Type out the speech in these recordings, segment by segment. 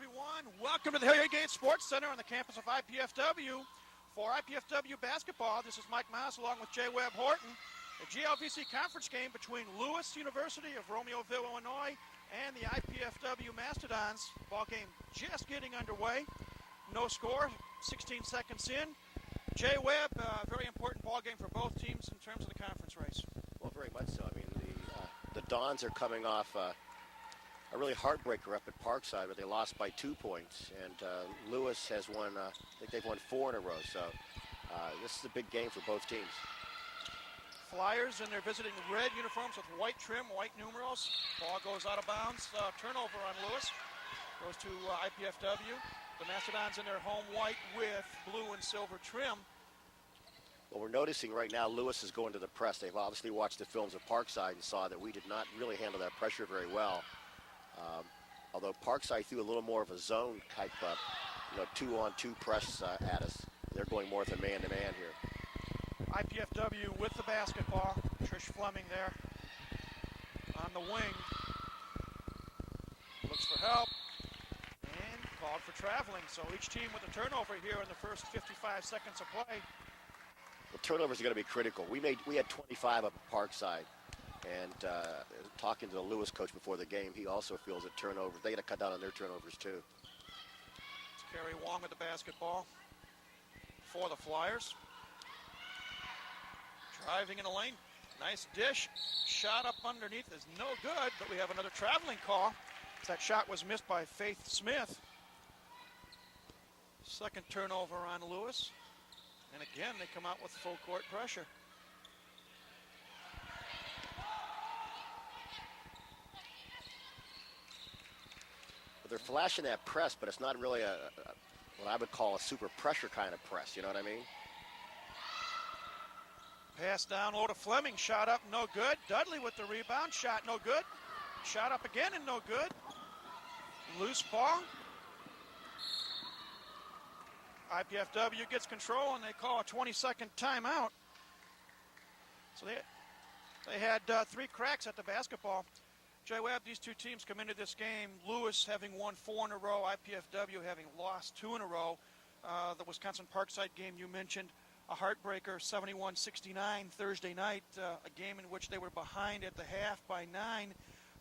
everyone. Welcome to the Hilliard Gate Sports Center on the campus of IPFW. For IPFW basketball, this is Mike Mouse along with Jay Webb Horton. The GLVC conference game between Lewis University of Romeoville, Illinois, and the IPFW Mastodons. Ball game just getting underway. No score, 16 seconds in. Jay Webb, very important ball game for both teams in terms of the conference race. Well, very much so. I mean, the Dons are coming off a really heartbreaker up at Parkside where they lost by 2 points, and Lewis has won, I think they've won 4 in a row, so this is a big game for both teams. Flyers in their visiting red uniforms with white trim, white numerals. Ball goes out of bounds, turnover on Lewis. Goes to IPFW. The Mastodons in their home white with blue and silver trim. Well, we're noticing right now Lewis is going to the press. They've obviously watched the films of Parkside and saw that we did not really handle that pressure very well. Although Parkside threw a little more of a zone type, 2-on-2 press at us. They're going more with a man-to-man here. IPFW with the basketball. Trish Fleming there on the wing. Looks for help and called for traveling. So each team with a turnover here in the first 55 seconds of play. The turnovers are going to be critical. We had 25 up at Parkside. And talking to the Lewis coach before the game, he also feels that turnovers, they got to cut down on their turnovers too. It's Kerry Wong with the basketball for the Flyers. Driving in the lane, nice dish. Shot up underneath is no good, but we have another traveling call. That shot was missed by Faith Smith. Second turnover on Lewis. And again, they come out with full court pressure. They're flashing that press, but it's not really what I would call a super pressure kind of press, you know what I mean? Pass down low to Fleming, shot up, no good. Dudley with the rebound, shot no good. Shot up again and no good. Loose ball. IPFW gets control and they call a 20-second timeout. So they had 3 cracks at the basketball. Jay Webb, these two teams come into this game, Lewis having won 4 in a row, IPFW having lost 2 in a row. The Wisconsin Parkside game you mentioned, a heartbreaker, 71-69 Thursday night, a game in which they were behind at the half by 9.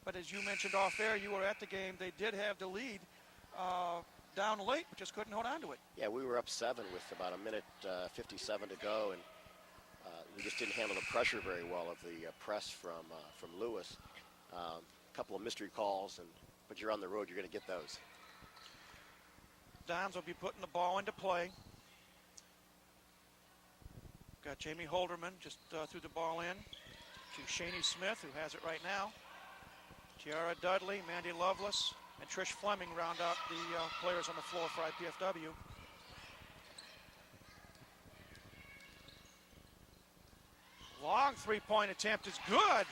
But as you mentioned off air, you were at the game, they did have the lead down late, but just couldn't hold on to it. Yeah, we were up 7 with about a minute 57 to go, and we just didn't handle the pressure very well of the press from Lewis. A couple of mystery calls, but you're on the road, you're going to get those. Dons will be putting the ball into play. Got Jamie Holderman just threw the ball in to Shani Smith, who has it right now. Tiara Dudley, Mandy Lovelace, and Trish Fleming round out the players on the floor for IPFW. Long three-point attempt is good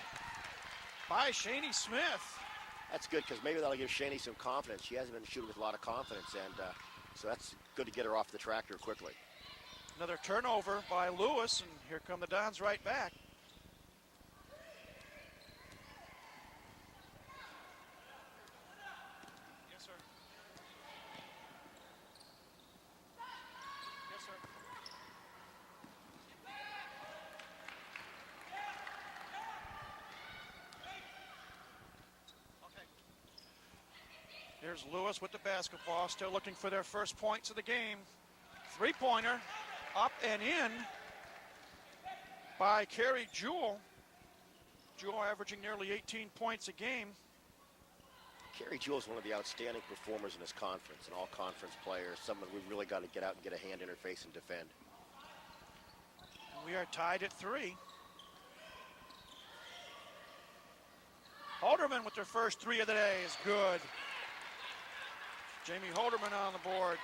by Shani Smith. That's good because maybe that'll give Shani some confidence. She hasn't been shooting with a lot of confidence, and so that's good to get her off the tractor quickly. Another turnover by Lewis, and here come the Dons right back. Yes, sir. Yes, sir. Here's Lewis with the basketball, still looking for their first points of the game. Three-pointer, up and in by Carrie Jewell. Jewell averaging nearly 18 points a game. Carrie Jewell is one of the outstanding performers in this conference, an all-conference player, someone we've really got to get out and get a hand in her face and defend. We are tied at 3. Holderman with their first 3 of the day is good. Jamie Holderman on the board.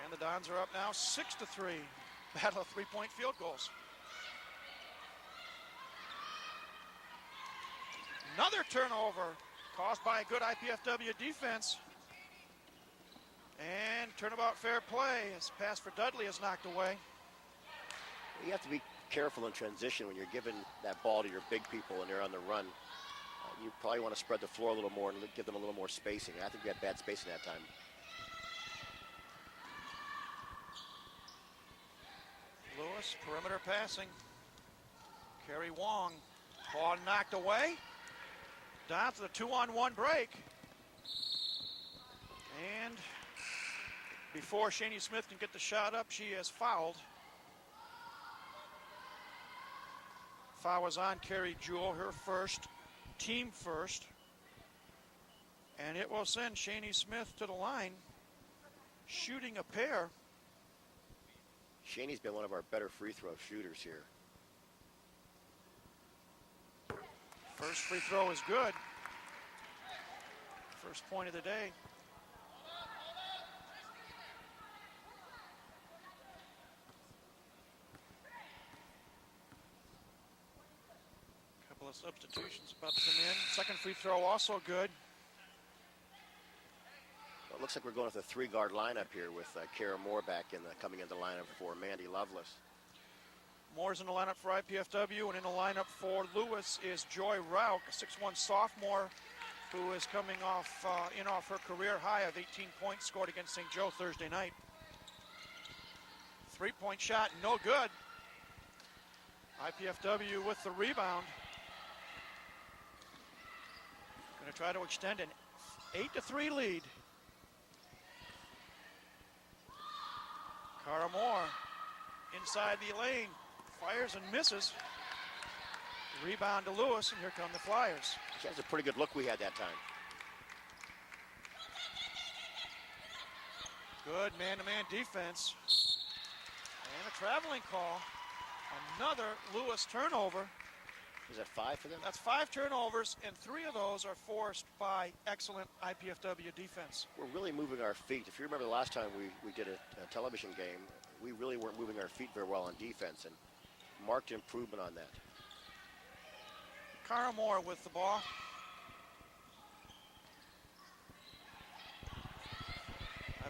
And the Dons are up now 6-3. Battle of 3-point field goals. Another turnover caused by a good IPFW defense. And turnabout fair play. His pass for Dudley is knocked away. You have to be careful in transition when you're giving that ball to your big people and they're on the run. You probably want to spread the floor a little more and give them a little more spacing. I think we had bad spacing that time. Lewis, perimeter passing. Kerry Wong, ball knocked away. Down to the 2-on-1 break. And before Shani Smith can get the shot up, she is fouled. Foul was on Kerry Jewell, her first, team first. And it will send Shani Smith to the line, shooting a pair. Shani's been one of our better free throw shooters here. First free throw is good. First point of the day. Couple of substitutions about to come in. Second free throw also good. Well, it looks like we're going with a three-guard lineup here with Kara Moore back coming into the lineup for Mandy Lovelace. Moore's in the lineup for IPFW, and in the lineup for Lewis is Joy Rauch, a 6'1 sophomore who is coming off her career high of 18 points scored against St. Joe Thursday night. Three-point shot, no good. IPFW with the rebound. Going to try to extend an 8-3 lead. Cara Moore inside the lane. Fires and misses. Rebound to Lewis, and here come the Flyers. She has a pretty good look we had that time. Good man-to-man defense. And a traveling call. Another Lewis turnover. Is that 5 for them? That's 5 turnovers, and 3 of those are forced by excellent IPFW defense. We're really moving our feet. If you remember the last time we did a television game, we really weren't moving our feet very well on defense, and marked improvement on that. Cara Moore with the ball.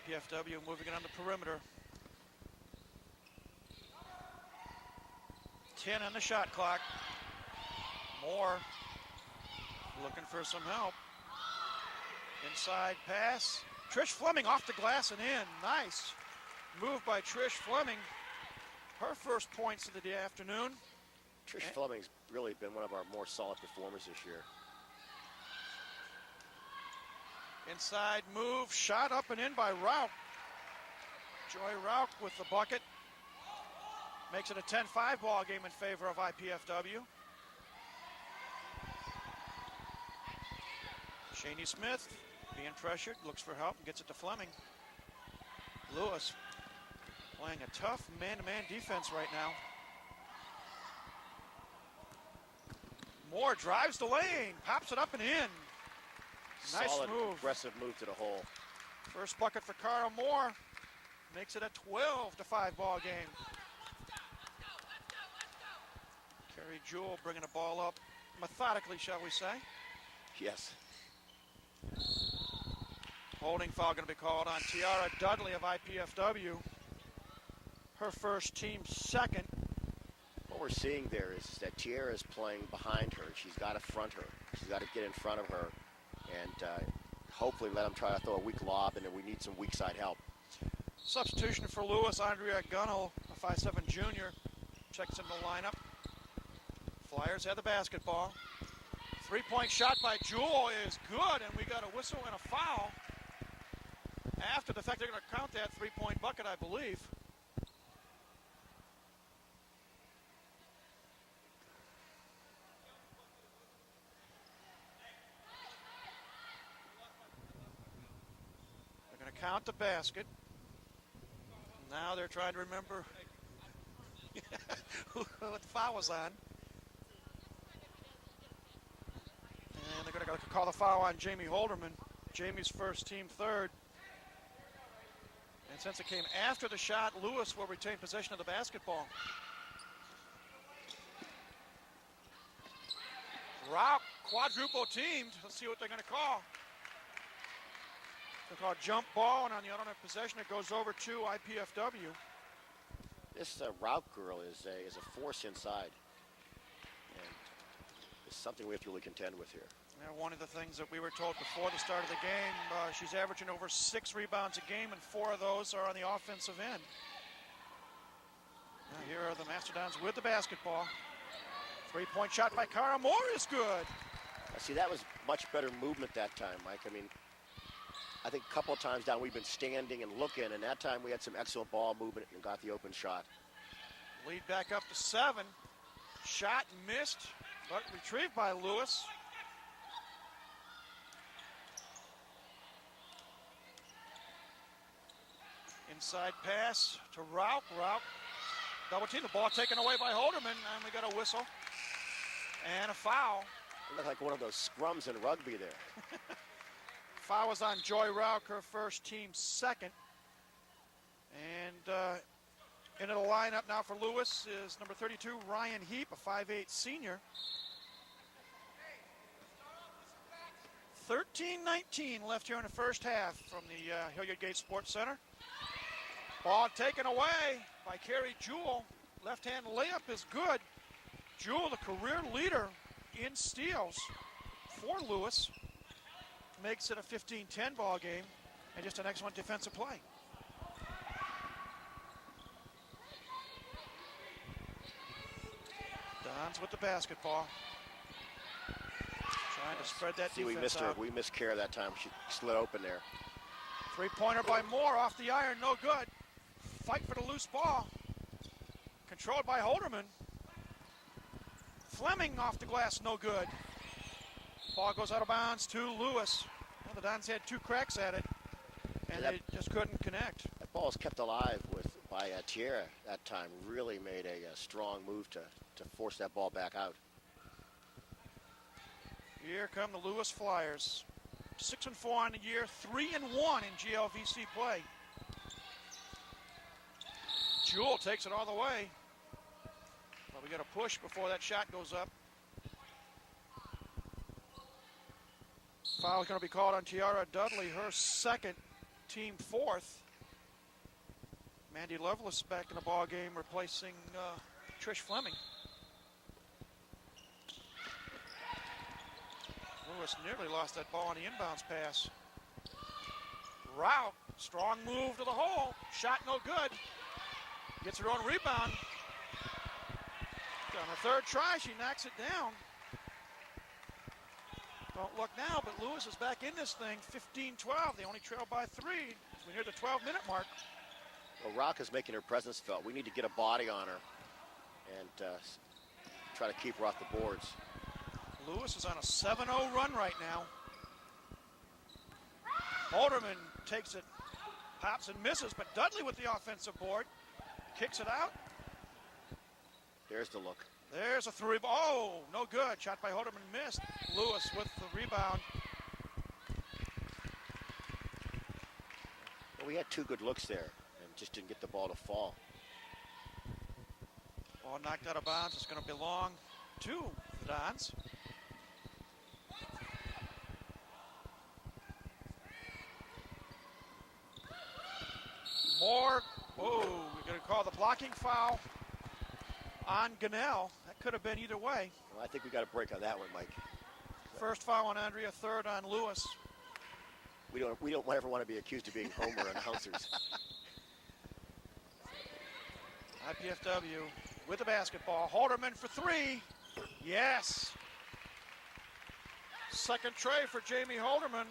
IPFW moving it on the perimeter. 10 on the shot clock. Moore looking for some help. Inside pass. Trish Fleming off the glass and in. Nice move by Trish Fleming. Her first points of the afternoon. Trish Fleming's really been one of our more solid performers this year. Inside move, shot up and in by Rauch. Joy Rauch with the bucket. Makes it a 10-5 ball game in favor of IPFW. Shani Smith being pressured, looks for help and gets it to Fleming. Lewis playing a tough man-to-man defense right now. Moore drives the lane, pops it up and in. Nice Solid, move. Aggressive move to the hole. First bucket for Cara Moore. Makes it a 12-5 ball game. Kerry Jewell bringing the ball up methodically, shall we say. Yes. Holding foul going to be called on Tiara Dudley of IPFW. Her first, team second. What we're seeing there is that Tiara is playing behind her. She's got to front her. She's got to get in front of her and hopefully let them try to throw a weak lob, and then we need some weak side help. Substitution for Lewis, Andrea Gunnell, a 5'7 junior, checks into the lineup. Flyers have the basketball. Three-point shot by Jewell is good, and we got a whistle and a foul. After the fact, they're going to count that three-point bucket, I believe. They're going to count the basket. Now they're trying to remember what the foul was on. And they're going to call the foul on Jamie Holderman. Jamie's first, team third. And since it came after the shot, Lewis will retain possession of the basketball. Rauch quadruple teamed. Let's see what they're going to call. They'll call jump ball, and on the other possession, it goes over to IPFW. This Rauch girl is a force inside, and it's something we have to really contend with here. Now, one of the things that we were told before the start of the game, she's averaging over 6 rebounds a game, and 4 of those are on the offensive end. Now here are the Mastodons with the basketball. Three-point shot by Cara Moore is good. See, that was much better movement that time, Mike. I mean, I think a couple of times down we've been standing and looking, and that time we had some excellent ball movement and got the open shot. Lead back up to 7. Shot missed, but retrieved by Lewis. Inside pass to Rauch. Rauch double team. The ball taken away by Holderman, and we got a whistle and a foul. It looked like one of those scrums in rugby there. Foul was on Joy Rauch, her first, team second. And into the lineup now for Lewis is number 32, Ryan Heap, a 5'8 senior. 13-19 left here in the first half from the Hilliard Gate Sports Center. Ball taken away by Carrie Jewell. Left-hand layup is good. Jewell, the career leader in steals for Lewis, makes it a 15-10 ball game and just an excellent defensive play. Dons with the basketball. Trying to spread that defense out. We missed care that time. She slid open there. Three-pointer by Moore off the iron, no good. Fight for the loose ball. Controlled by Holderman. Fleming off the glass, no good. Ball goes out of bounds to Lewis. Well, the Dons had 2 cracks at it, and they just couldn't connect. That ball was kept alive by Tierra that time. Really made a strong move to force that ball back out. Here come the Lewis Flyers. 6-4 on the year, 3-1 in GLVC play. Jewell takes it all the way. But we got a push before that shot goes up. Foul is going to be called on Tiara Dudley, her second, team 4th. Mandy Lovelace back in the ball game, replacing Trish Fleming. Lewis nearly lost that ball on the inbounds pass. Rauch, strong move to the hole. Shot no good. Gets her own rebound. On her third try, she knocks it down. Don't look now, but Lewis is back in this thing, 15-12. They only trail by 3 as we near the 12-minute mark. Well, Rauch is making her presence felt. We need to get a body on her and try to keep her off the boards. Lewis is on a 7-0 run right now. Holderman takes it, pops and misses, but Dudley with the offensive board. Kicks it out. There's the look. There's a 3. Oh, no good. Shot by Holderman, missed. Lewis with the rebound. Well, we had 2 good looks there and just didn't get the ball to fall. Ball knocked out of bounds. It's going to belong to the Dons. Moore. Oh, we're going to call the blocking foul on Gunnell. That could have been either way. Well, I think we got a break on that one, Mike. First foul on Andrea, third on Lewis. We don't ever want to be accused of being Homer announcers. IPFW with the basketball. Holderman for 3. Yes. Second tray for Jamie Holderman.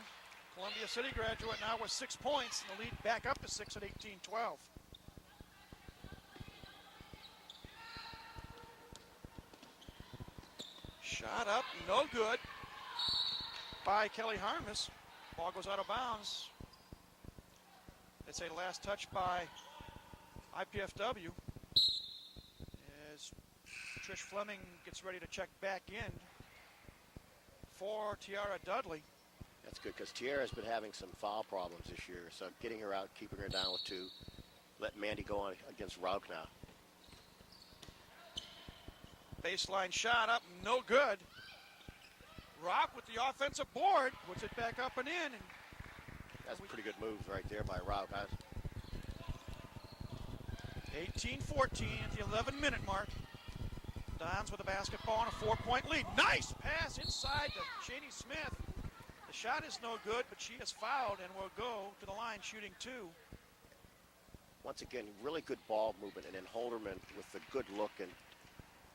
Columbia City graduate now with 6 points, and the lead back up to 6 at 18-12. Shot up, no good by Kelly Harmus. Ball goes out of bounds. It's a last touch by IPFW as Trish Fleming gets ready to check back in for Tiara Dudley. That's good because Tiara's been having some foul problems this year, so getting her out, keeping her down with 2, letting Mandy go on against Rauch now. Baseline shot up, no good. Rauch with the offensive board, puts it back up and in. And that's a pretty good move right there by Rauch. 18-14 at the 11-minute mark. Dons with the basketball and a 4-point lead. Nice pass inside to Shani Smith. The shot is no good, but she is fouled and will go to the line shooting 2. Once again, really good ball movement, and then Holderman with the good look and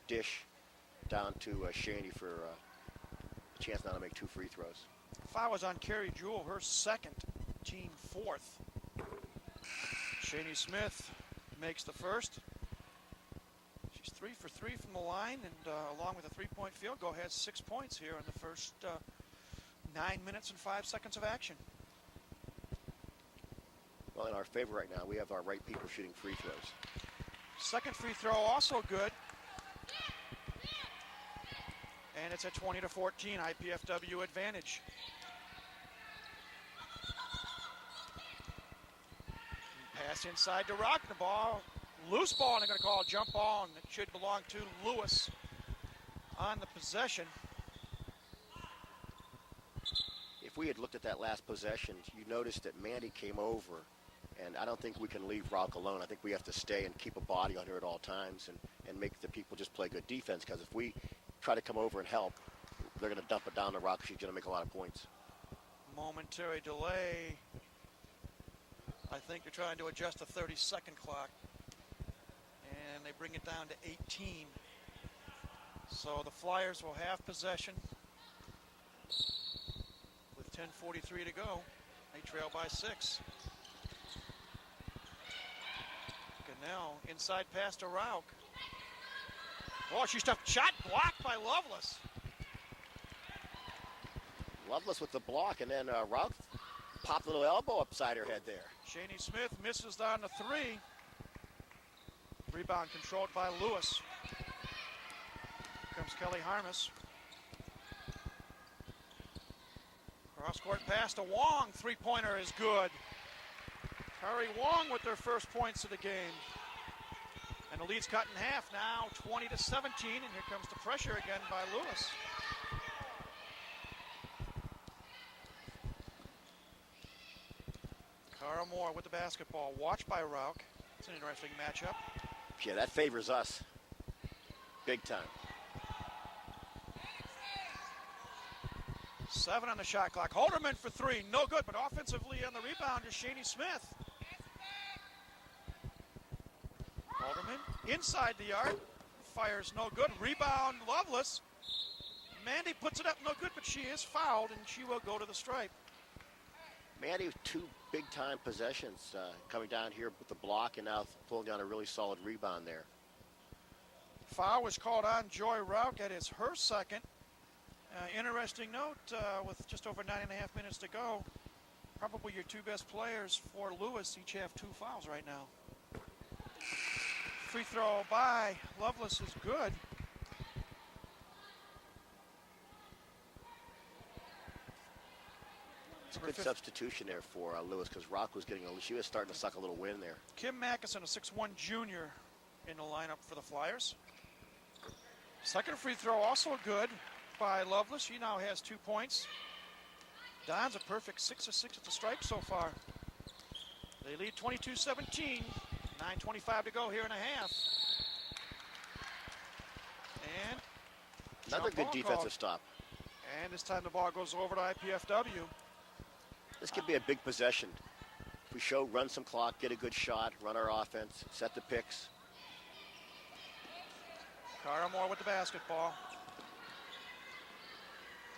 dish down to Shaney for a chance now to make 2 free throws. Foul was on Carrie Jewell, her second, team fourth. Shaney Smith makes the first. She's 3 for 3 from the line, and along with a 3-point field goal, has 6 points here in the first 9 minutes and 5 seconds of action. Well, in our favor right now, we have our right people shooting free throws. Second free throw also good. And it's a 20-14 IPFW advantage. Pass inside to Rock. The ball, loose ball, and they're going to call a jump ball, and it should belong to Lewis on the possession. If we had looked at that last possession, you noticed that Mandy came over, and I don't think we can leave Rock alone. I think we have to stay and keep a body on her at all times and make the people just play good defense, because if we try to come over and help, they're going to dump it down to Rock. She's going to make a lot of points. Momentary delay. I think they're trying to adjust the 30-second clock, and they bring it down to 18. So the Flyers will have possession with 10:43 to go. They trail by 6. Now inside pass to Rauch. Oh, she stuffed, shot blocked by Lovelace. Lovelace with the block, and then Rauch popped a little elbow upside her head there. Shaney Smith misses down to 3. Rebound controlled by Lewis. Here comes Kelly Harmus. Cross-court pass to Wong. 3-pointer is good. Kari Wong with their first points of the game. And the lead's cut in half now, 20-17, and here comes the pressure again by Lewis. Cara Moore with the basketball, watched by Rauch. It's an interesting matchup. Yeah, that favors us big time. 7 on the shot clock. Holderman for 3, no good, but offensively on the rebound is Shaney Smith. Holderman inside the arc, fires no good. Rebound Lovelace. Mandy puts it up no good, but she is fouled and she will go to the stripe. Mandy with 2 big-time possessions coming down here with the block and now pulling down a really solid rebound there. Foul was called on Joy Rauch. That is her second. Interesting note, with just over 9.5 minutes to go, probably your 2 best players for Lewis each have 2 fouls right now. Free throw by Lovelace is good. It's a good substitution there for Lewis, because Rock was she was starting to suck a little wind there. Kim Mackison, a 6'1 junior in the lineup for the Flyers. Second free throw also good by Lovelace. She now has 2 points. Don's a perfect 6 of 6 at the stripe so far. They lead 22-17. 9:25 to go here in a half. And another good defensive stop. And this time the ball goes over to IPFW. This could be a big possession. If we run some clock, get a good shot, run our offense, set the picks. Cara Moore with the basketball.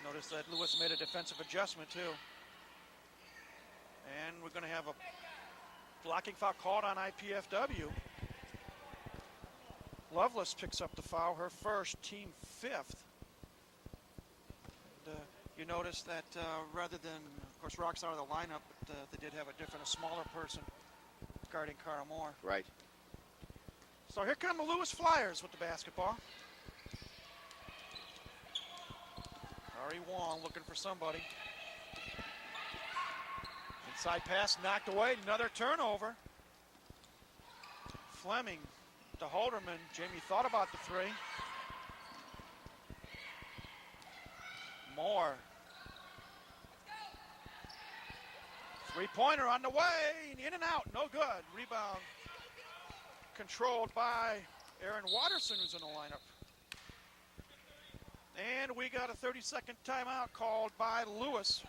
Notice that Lewis made a defensive adjustment too. And we're going to have a blocking foul called on IPFW. Lovelace picks up the foul, her first, team 5th. And, you notice that rather than, of course, Rock's out of the lineup, but they did have a smaller person guarding Cara Moore. Right. So here come the Lewis Flyers with the basketball. Kari Wong looking for somebody. Inside pass knocked away, another turnover. Fleming to Holderman. Jamie thought about the 3. Moore. 3-pointer on the way, in and out, no good. Rebound controlled by Aaron Watterson, who's in the lineup. And we got a 30-second timeout called by Lewis.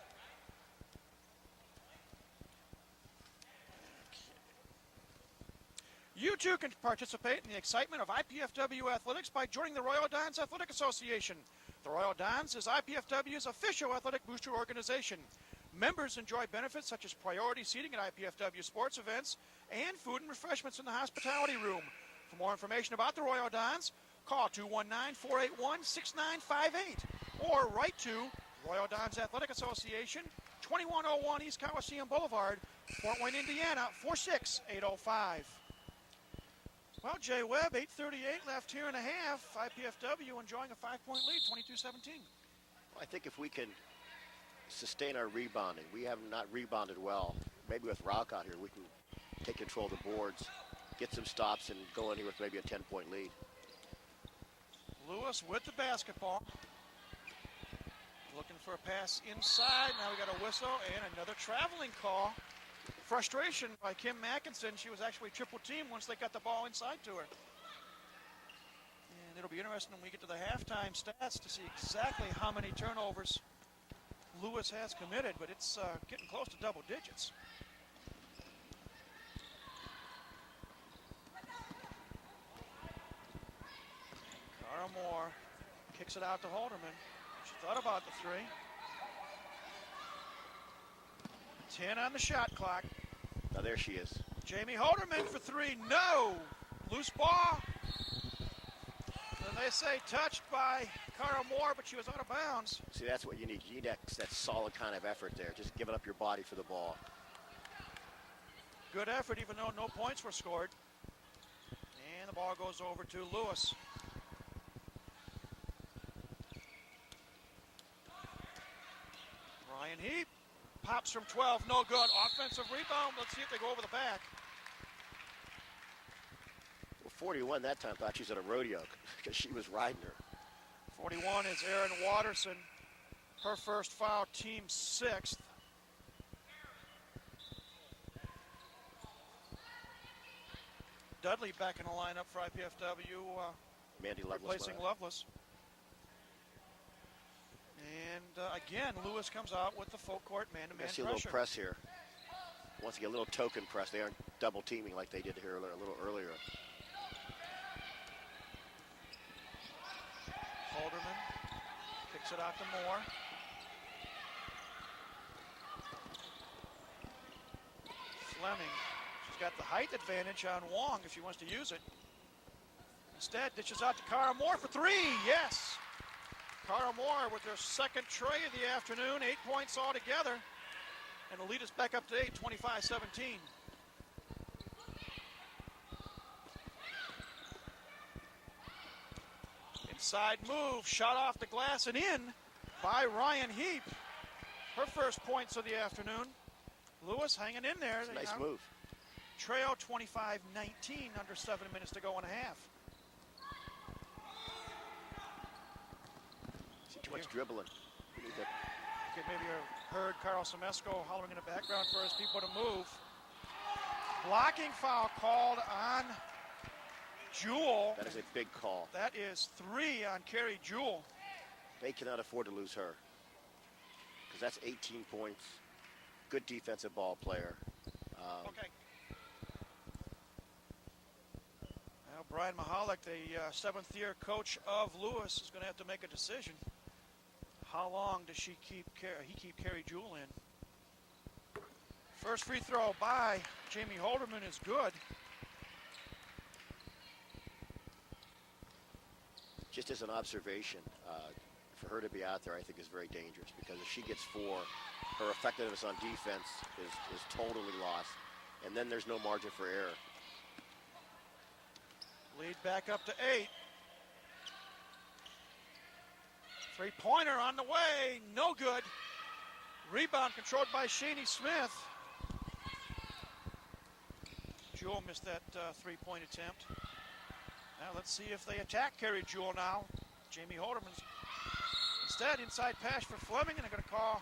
You too can participate in the excitement of IPFW athletics by joining the Royal Dons Athletic Association. The Royal Dons is IPFW's official athletic booster organization. Members enjoy benefits such as priority seating at IPFW sports events and food and refreshments in the hospitality room. For more information about the Royal Dons, call 219-481-6958 or write to Royal Dons Athletic Association, 2101 East Coliseum Boulevard, Fort Wayne, Indiana, 46805. Well, Jay Webb, 8:38 left here and a half. IPFW enjoying a 5-point lead, 22-17. Well, I think if we can sustain our rebounding, we have not rebounded well. Maybe with Rock out here, we can take control of the boards, get some stops, and go in here with maybe a 10-point lead. Lewis with the basketball. Looking for a pass inside. Now we got a whistle and another traveling call. Frustration by Kim Mackinson. She was actually triple teamed once they got the ball inside to her. And it'll be interesting when we get to the halftime stats to see exactly how many turnovers Lewis has committed, but it's getting close to double digits. Cara Moore kicks it out to Holderman. She thought about the three. 10 on the shot clock. Now there she is. Jamie Holderman for three. No! Loose ball. And they say touched by Cara Moore, but she was out of bounds. See, that's what you need. You need that solid kind of effort there, just giving up your body for the ball. Good effort, even though no points were scored. And the ball goes over to Lewis. Ryan Heap pops from 12, no good. Offensive rebound. Let's see if they go over the back. Well, 41 that time thought she was at a rodeo because she was riding her. 41 is Erin Watterson. Her first foul, team sixth. Dudley back in the lineup for IPFW. Mandy Lovelace. Replacing Lovelace. And again, Lewis comes out with the full court man-to-man pressure. See a little press here. Once again, a little token press. They aren't double teaming like they did here a little earlier. Holderman kicks it out to Moore. Fleming. She's got the height advantage on Wong if she wants to use it. Instead, dishes out to Cara Moore for three. Yes. Cara Moore with their second tray of the afternoon, 8 points altogether. And the lead is back up to 8, 25-17. Inside move, shot off the glass and in by Ryan Heap. Her first points of the afternoon. Lewis hanging in there. Nice move. Trail 25-19, under 7 minutes to go and a half. Too much dribbling. Okay, maybe you heard Carl Semesco hollering in the background for his people to move. Blocking foul called on Jewell. That is a big call. That is 3 on Carrie Jewell. They cannot afford to lose her because that's 18 points. Good defensive ball player. Okay. Well, Brian Mahalik, the seventh-year coach of Lewis, is going to have to make a decision. How long does he keep Carrie Jewell in? First free throw by Jamie Holderman is good. Just as an observation, for her to be out there, I think is very dangerous because if she gets 4, her effectiveness on defense is totally lost, and then there's no margin for error. Lead back up to 8. Three-pointer on the way, no good. Rebound controlled by Shani Smith. Jewell missed that three-point attempt. Now let's see if they attack Carrie Jewell now. Jamie Holderman's instead inside pass for Fleming, and they're going to call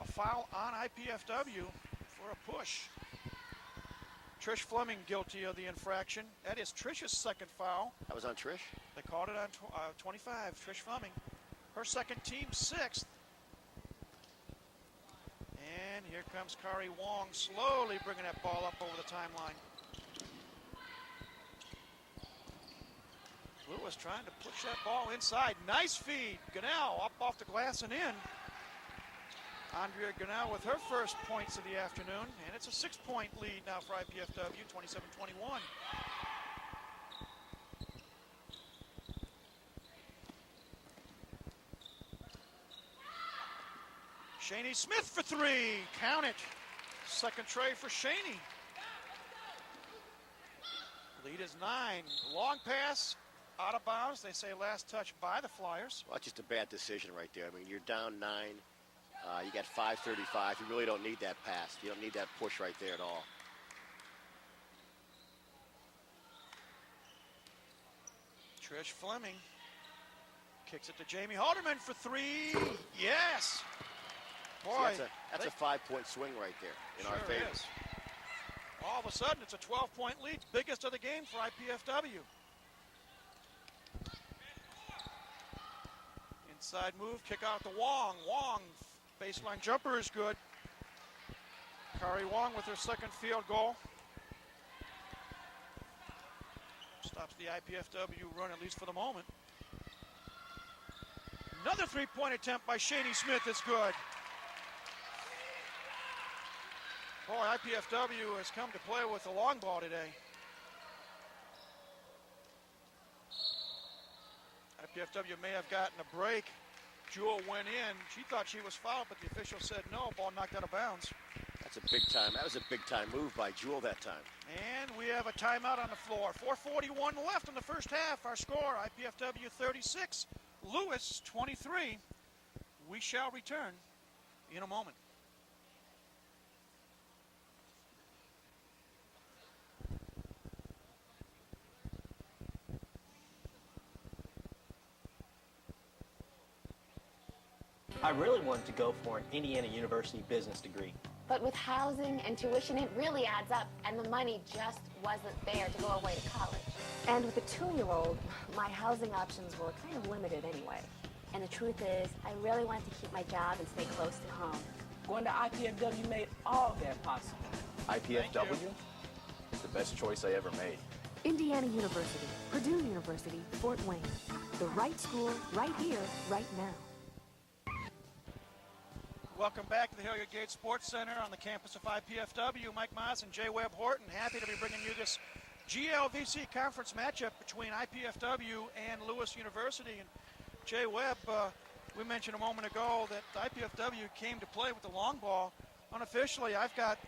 a foul on IPFW for a push. Trish Fleming guilty of the infraction. That is Trish's second foul. That was on Trish? They called it on 25, Trish Fleming. Her second, team sixth. And here comes Kari Wong slowly bringing that ball up over the timeline. Lewis trying to push that ball inside. Nice feed. Gunnell up off the glass and in. Andrea Gunnell with her first points of the afternoon, and it's a 6-point lead now for IPFW, 27-21. Shaney Smith for three. Count it. Second tray for Shaney. Lead is 9. Long pass, out of bounds. They say last touch by the Flyers. Well, it's just a bad decision right there. I mean, you're down 9. You got 5:35. You really don't need that pass. You don't need that push right there at all. Trish Fleming kicks it to Jamie Halderman for three. Yes. Boy, See, that's a 5-point swing right there in our favor. Is. All of a sudden, it's a 12-point lead, biggest of the game for IPFW. Inside move, kick out to Wong. Wong, baseline jumper is good. Kari Wong with her second field goal. Stops the IPFW run, at least for the moment. Another three-point attempt by Shaney Smith is good. Boy, IPFW has come to play with the long ball today. IPFW may have gotten a break. Jewel went in. She thought she was fouled, but the official said no. Ball knocked out of bounds. That's a big time. That was a big time move by Jewel that time. And we have a timeout on the floor. 4:41 left in the first half. Our score, IPFW 36, Lewis 23. We shall return in a moment. I really wanted to go for an Indiana University business degree. But with housing and tuition, it really adds up, and the money just wasn't there to go away to college. And with a 2-year-old, my housing options were kind of limited anyway. And the truth is, I really wanted to keep my job and stay close to home. Going to IPFW made all that possible. IPFW? The best choice I ever made. Indiana University, Purdue University, Fort Wayne. The right school, right here, right now. Welcome back to the Hilliard Gate Sports Center on the campus of IPFW. Mike Maas and Jay Webb Horton, happy to be bringing you this GLVC conference matchup between IPFW and Lewis University. And Jay Webb, we mentioned a moment ago that IPFW came to play with the long ball. Unofficially, I've got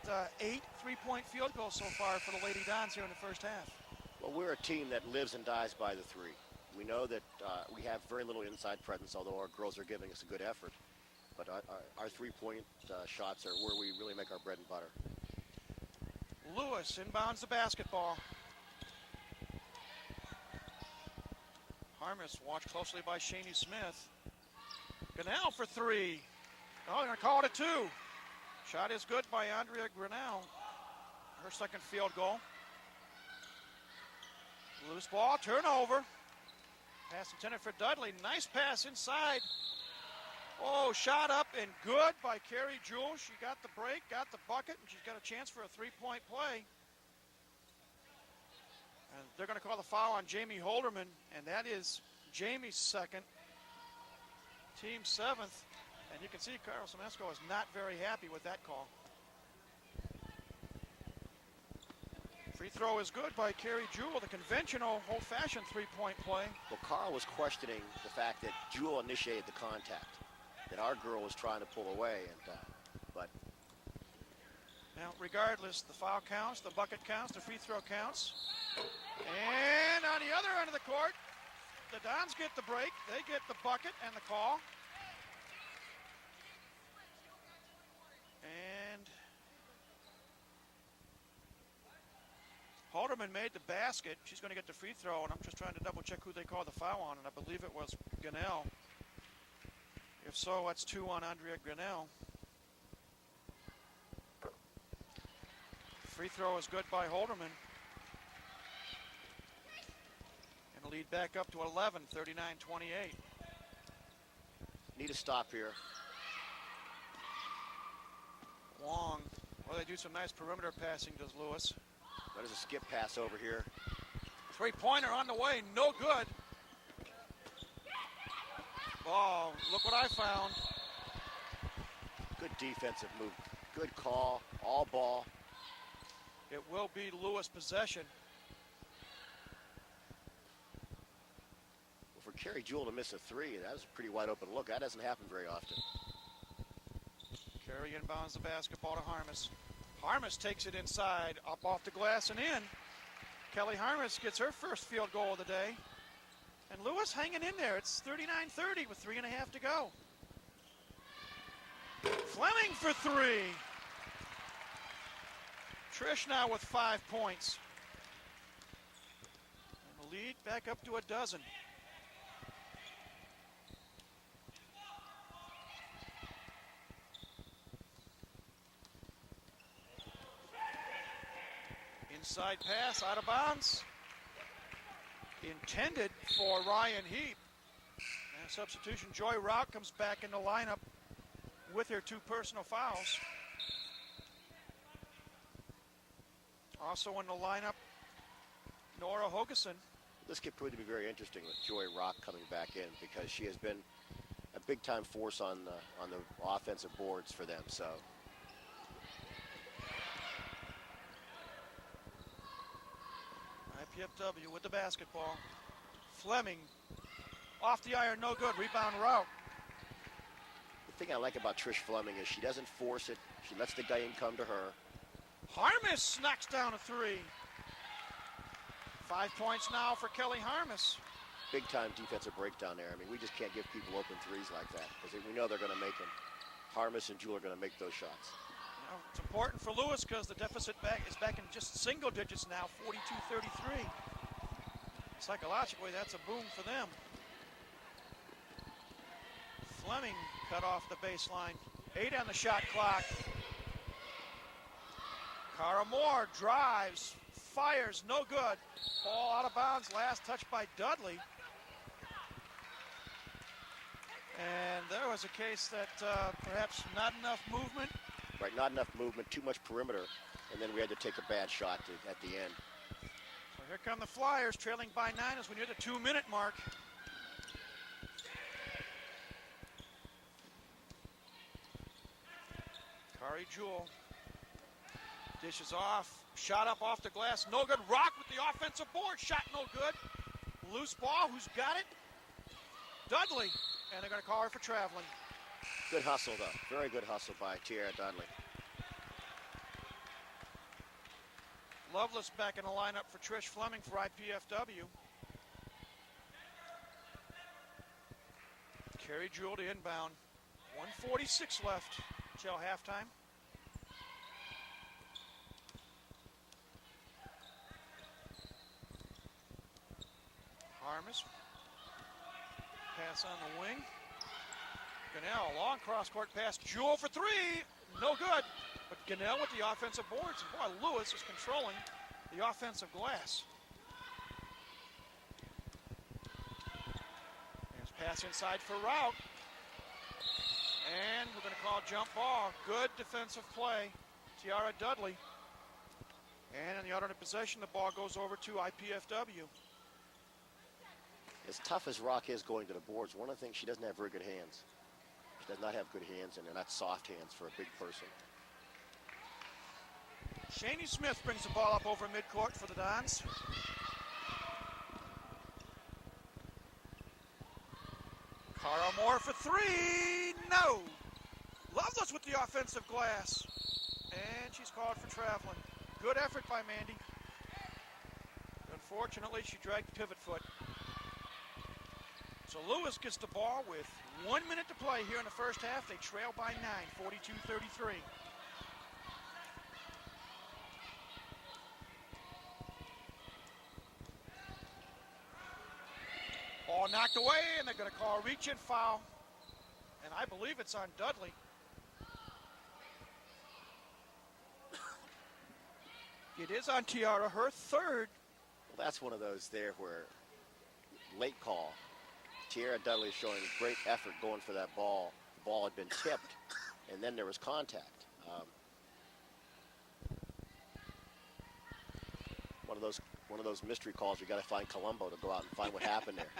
8 3-point field goals so far for the Lady Dons here in the first half. Well, we're a team that lives and dies by the three. We know that we have very little inside presence, although our girls are giving us a good effort. But our 3-point shots are where we really make our bread and butter. Lewis inbounds the basketball. Harmis watched closely by Shaney Smith. Gunnell for three. Oh, they're going to call it a 2. Shot is good by Andrea Gunnell. Her second field goal. Loose ball, turnover. Pass intended for Dudley. Nice pass inside. Oh, shot up and good by Carrie Jewell. She got the break, got the bucket, and she's got a chance for a 3-point play. And they're going to call the foul on Jamie Holderman, and that is Jamie's second, team 7th. And you can see Carlos Semesco is not very happy with that call. Free throw is good by Carrie Jewell, the conventional old-fashioned 3-point play. Well, Carl was questioning the fact that Jewell initiated the contact, that our girl was trying to pull away, but now, regardless, the foul counts, the bucket counts, the free throw counts. And on the other end of the court, the Dons get the break, they get the bucket and the call. And Halderman made the basket. She's going to get the free throw, and I'm just trying to double check who they called the foul on, and I believe it was Gunnell. If so, that's 2 on Andrea Gunnell. Free throw is good by Holderman. And the lead back up to 11, 39-28. need a stop here. Wong. Well, they do some nice perimeter passing, does Lewis. That is a skip pass over here. Three-pointer on the way, no good. Oh, look what I found. Good defensive move. Good call. All ball. It will be Lewis possession. Well, for Kerry Jewell to miss a three, that was a pretty wide open look. That doesn't happen very often. Kerry inbounds the basketball to Harmus. Harmus takes it inside, up off the glass and in. Kelly Harmus gets her first field goal of the day. And Lewis hanging in there. It's 39-30 with 3.5 to go. Fleming for three. Trish now with 5 points. And the lead back up to a dozen. Inside pass, out of bounds. Intended for Ryan Heap. And substitution, Joy Rock comes back in the lineup with her 2 personal fouls. Also in the lineup, Nora Hogeson. This could prove to be very interesting with Joy Rock coming back in because she has been a big-time force on the offensive boards for them. So IPFW with the basketball. Fleming off the iron, no good. Rebound Rout. the thing I like about Trish Fleming is she doesn't force it. She lets the guy in come to her. Harmus knocks down a three. 5 points now for Kelly Harmus. Big-time defensive breakdown there. I mean, we just can't give people open threes like that because we know they're going to make them. Harmus and Jewell are going to make those shots. You know, it's important for Lewis because the deficit is back in just single digits now, 42-33. Psychologically, that's a boom for them. Fleming cut off the baseline. 8 on the shot clock. Cara Moore drives, fires, no good. Ball out of bounds, last touch by Dudley. And there was a case that perhaps not enough movement. Right, not enough movement, too much perimeter, and then we had to take a bad shot at the end. So here come the Flyers, trailing by 9 as we near the 2-minute mark. Kari Jewell dishes off, shot up off the glass, no good. Rock with the offensive board, shot no good. Loose ball, who's got it? Dudley, and they're going to call her for traveling. Good hustle, though. Very good hustle by Tierra Dudley. Lovelace back in the lineup for Trish Fleming for IPFW. Kerry Jewell to inbound. 1:46 left till halftime. Harmus. Pass on the wing. Gunnell, long cross-court pass. Jewell for three. No good. But Gunnell with the offensive boards. And boy, Lewis is controlling the offensive glass. There's pass inside for Rout. And we're going to call jump ball. Good defensive play. Tiara Dudley. And in the alternate possession, the ball goes over to IPFW. As tough as Rock is going to the boards, one of the things, she doesn't have very good hands. She does not have good hands, and they're not soft hands for a big person. Shani Smith brings the ball up over midcourt for the Dons. Cara Moore for three. No. Lovelace with the offensive glass. And she's called for traveling. Good effort by Mandy. Unfortunately, she dragged the pivot foot. So Lewis gets the ball with 1 minute to play here in the first half. They trail by 9, 42-33. Ball knocked away, and they're going to call a reach-in foul. And I believe it's on Dudley. It is on Tiara, her third. Well, that's one of those there where late call. Tiara Dudley showing great effort going for that ball. The ball had been tipped, and then there was contact. One of those mystery calls. You got to find Columbo to go out and find what happened there.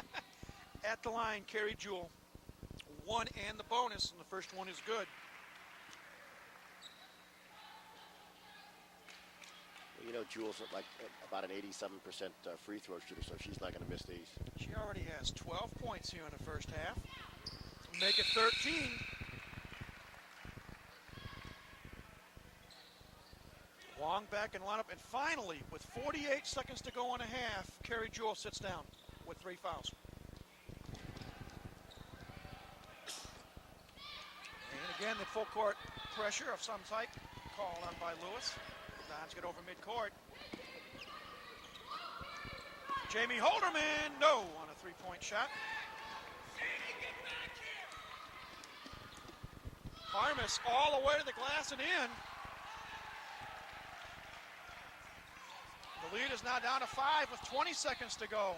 At the line, Kerry Jewell. one and the bonus, and the first one is good. You know, Jules like about an 87% free throw shooter, so she's not going to miss these. She already has 12 points here in the first half. Make it 13. Long back in lineup, and finally, with 48 seconds to go in a half, Carrie Jewell sits down with 3 fouls. And again, the full court pressure of some type called on by Lewis. Dons get over midcourt. Jamie Holderman, no, on a 3-point shot. Harmus all the way to the glass and in. The lead is now down to 5 with 20 seconds to go.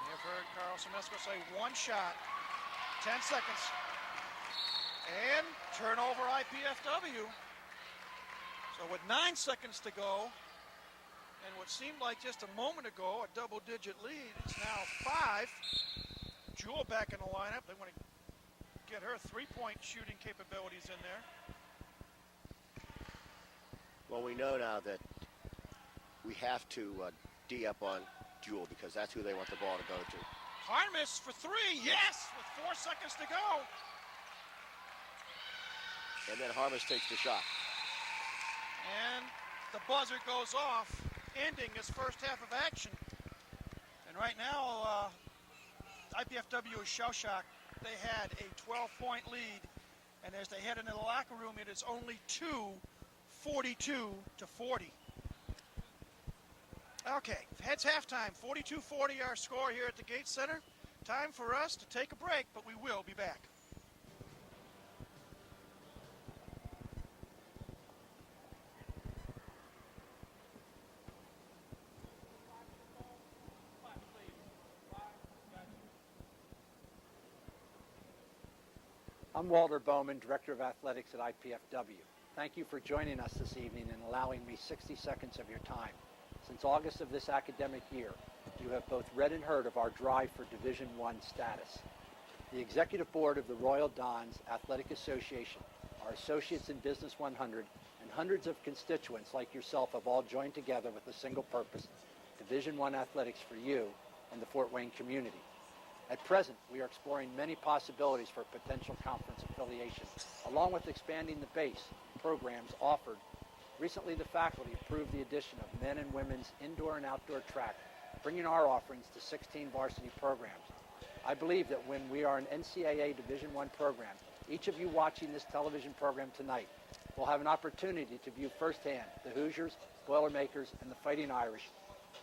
You've heard Carl Semesco say one shot, 10 seconds. And turnover IPFW. So with 9 seconds to go, and what seemed like just a moment ago, a double-digit lead, it's now 5. Jewell back in the lineup. They want to get her 3-point shooting capabilities in there. Well, we know now that we have to D up on Jewell because that's who they want the ball to go to. Harmus for 3, yes, with 4 seconds to go. And then Harmus takes the shot. And the buzzer goes off, ending this first half of action. And right now, IPFW is shell-shocked. They had a 12-point lead, and as they head into the locker room, it is only 42 to 40. Okay, it's halftime. 42-40 our score here at the Gates Center. Time for us to take a break, but we will be back. I'm Walter Bowman, Director of Athletics at IPFW. Thank you for joining us this evening and allowing me 60 seconds of your time. Since August of this academic year, you have both read and heard of our drive for Division I status. The Executive Board of the Royal Dons Athletic Association, our associates in Business 100, and hundreds of constituents like yourself have all joined together with a single purpose, Division I athletics for you and the Fort Wayne community. At present, we are exploring many possibilities for potential conference affiliation, along with expanding the base programs offered. Recently, the faculty approved the addition of men and women's indoor and outdoor track, bringing our offerings to 16 varsity programs. I believe that when we are an NCAA Division I program, each of you watching this television program tonight will have an opportunity to view firsthand the Hoosiers, Boilermakers, and the Fighting Irish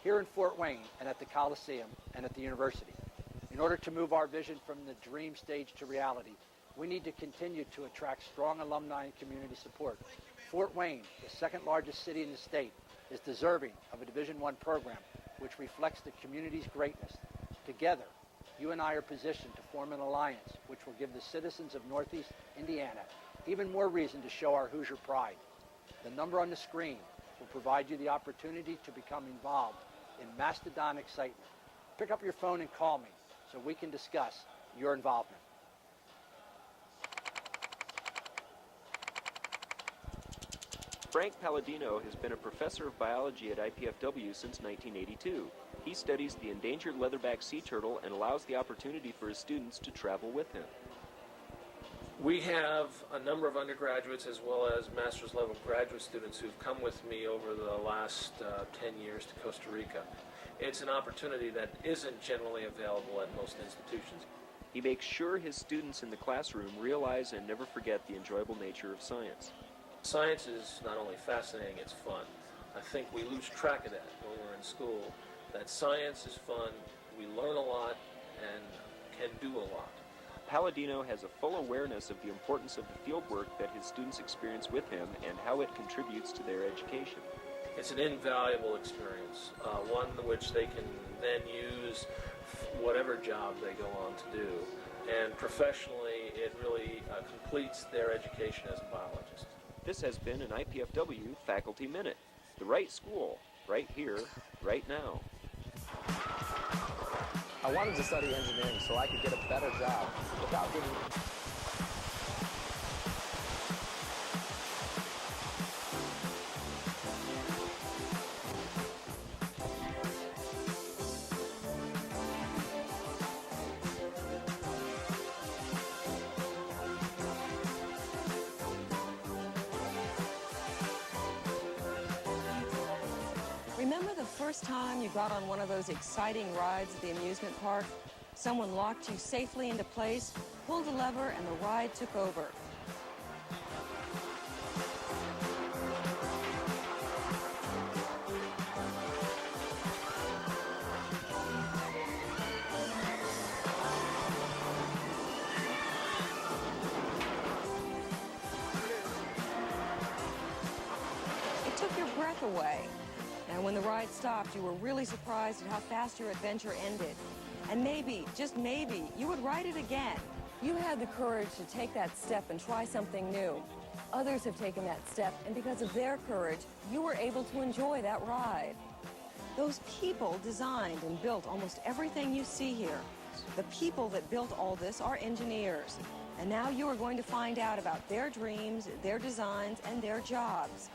here in Fort Wayne and at the Coliseum and at the university. In order to move our vision from the dream stage to reality, we need to continue to attract strong alumni and community support. Fort Wayne, the second largest city in the state, is deserving of a Division I program which reflects the community's greatness. Together, you and I are positioned to form an alliance which will give the citizens of Northeast Indiana even more reason to show our Hoosier pride. The number on the screen will provide you the opportunity to become involved in Mastodon excitement. Pick up your phone and call me so we can discuss your involvement. Frank Palladino has been a professor of biology at IPFW since 1982. He studies the endangered leatherback sea turtle and allows the opportunity for his students to travel with him. We have a number of undergraduates as well as master's level graduate students who've come with me over the last 10 years to Costa Rica. It's an opportunity that isn't generally available at most institutions. He makes sure his students in the classroom realize and never forget the enjoyable nature of science. Science is not only fascinating, it's fun. I think we lose track of that when we're in school, that science is fun, we learn a lot, and can do a lot. Palladino has a full awareness of the importance of the field work that his students experience with him and how it contributes to their education. It's an invaluable experience, one which they can then use whatever job they go on to do. And professionally, it really completes their education as a biologist. This has been an IPFW Faculty Minute. The right school, right here, right now. I wanted to study engineering so I could get a better job without getting... Remember the first time you got on one of those exciting rides at the amusement park? Someone locked you safely into place, pulled a lever, and the ride took over. It took your breath away. And when the ride stopped, you were really surprised at how fast your adventure ended. And maybe, just maybe, you would ride it again. You had the courage to take that step and try something new. Others have taken that step, and because of their courage, you were able to enjoy that ride. Those people designed and built almost everything you see here. The people that built all this are engineers. And now you are going to find out about their dreams, their designs, and their jobs.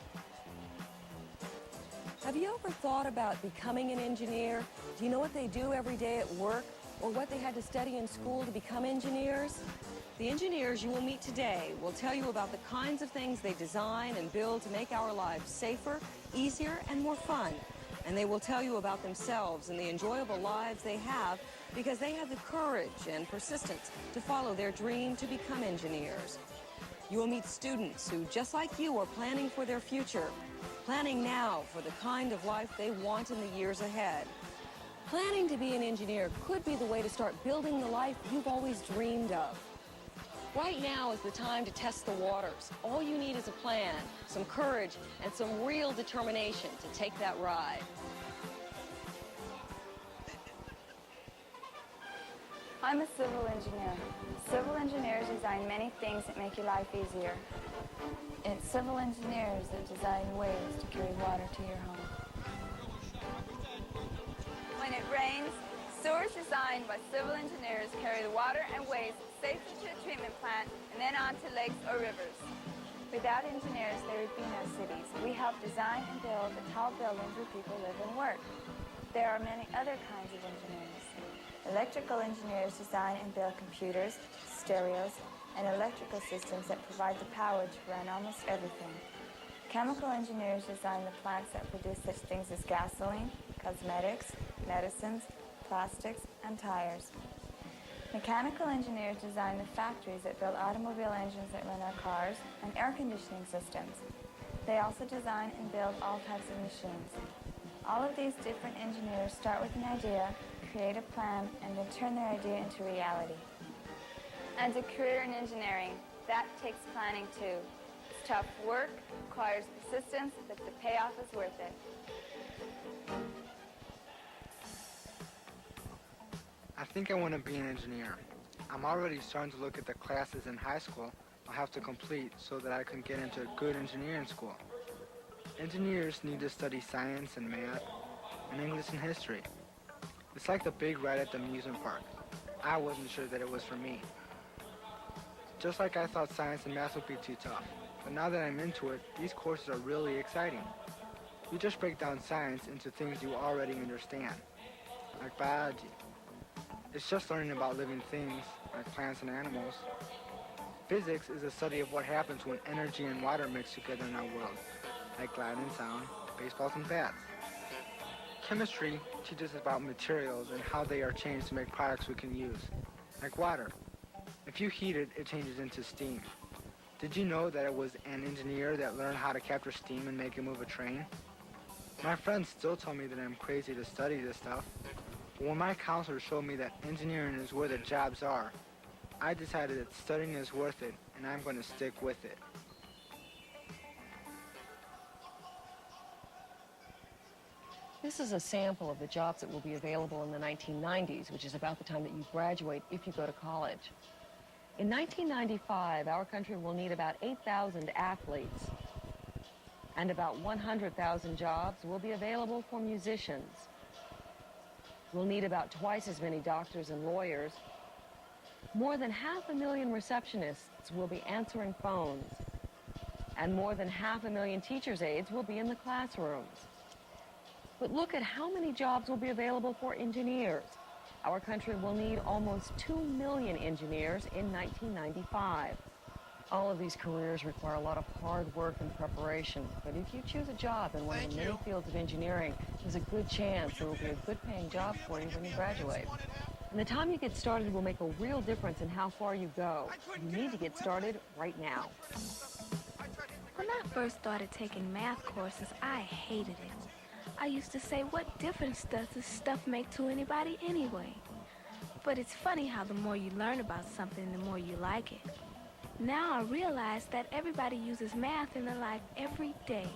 Have you ever thought about becoming an engineer? Do you know what they do every day at work, or what they had to study in school to become engineers? The engineers you will meet today will tell you about the kinds of things they design and build to make our lives safer, easier, and more fun. And they will tell you about themselves and the enjoyable lives they have because they have the courage and persistence to follow their dream to become engineers. You will meet students who, just like you, are planning for their future. Planning now for the kind of life they want in the years ahead. Planning to be an engineer could be the way to start building the life you've always dreamed of. Right now is the time to test the waters. All you need is a plan, some courage, and some real determination to take that ride. I'm a civil engineer. Civil engineers design many things that make your life easier. It's civil engineers that design ways to carry water to your home. When it rains, sewers designed by civil engineers carry the water and waste safely to a treatment plant and then onto lakes or rivers. Without engineers, there would be no cities. We help design and build the tall buildings where people live and work. There are many other kinds of engineers. Electrical engineers design and build computers, stereos, and electrical systems that provide the power to run almost everything. Chemical engineers design the plants that produce such things as gasoline, cosmetics, medicines, plastics, and tires. Mechanical engineers design the factories that build automobile engines that run our cars and air conditioning systems. They also design and build all types of machines. All of these different engineers start with an idea, create a plan, and then turn their idea into reality. And a career in engineering, that takes planning too. It's tough work, requires persistence, but the payoff is worth it. I think I want to be an engineer. I'm already starting to look at the classes in high school I'll have to complete so that I can get into a good engineering school. Engineers need to study science and math and English and history. It's like the big ride at the amusement park. I wasn't sure that it was for me. Just like I thought science and math would be too tough. But now that I'm into it, these courses are really exciting. You just break down science into things you already understand, like biology. It's just learning about living things, like plants and animals. Physics is a study of what happens when energy and water mix together in our world, like light and sound, baseballs and bats. Chemistry teaches us about materials and how they are changed to make products we can use, like water. If you heat it, it changes into steam. Did you know that it was an engineer that learned how to capture steam and make it move a train? My friends still tell me that I'm crazy to study this stuff. But when my counselor showed me that engineering is where the jobs are, I decided that studying is worth it, and I'm going to stick with it. This is a sample of the jobs that will be available in the 1990s, which is about the time that you graduate if you go to college. In 1995, our country will need about 8,000 athletes, and about 100,000 jobs will be available for musicians. We'll need about twice as many doctors and lawyers. More than 500,000 receptionists will be answering phones. And more than 500,000 teachers' aides will be in the classrooms. But look at how many jobs will be available for engineers. Our country will need almost 2 million engineers in 1995. All of these careers require a lot of hard work and preparation. But if you choose a job in one of the many fields of engineering, there's a good chance there will be a good-paying job for you when you graduate. And the time you get started will make a real difference in how far you go. You need to get started right now. When I first started taking math courses, I hated it. I used to say, what difference does this stuff make to anybody anyway? But it's funny how the more you learn about something, the more you like it. Now I realize that everybody uses math in their life every day,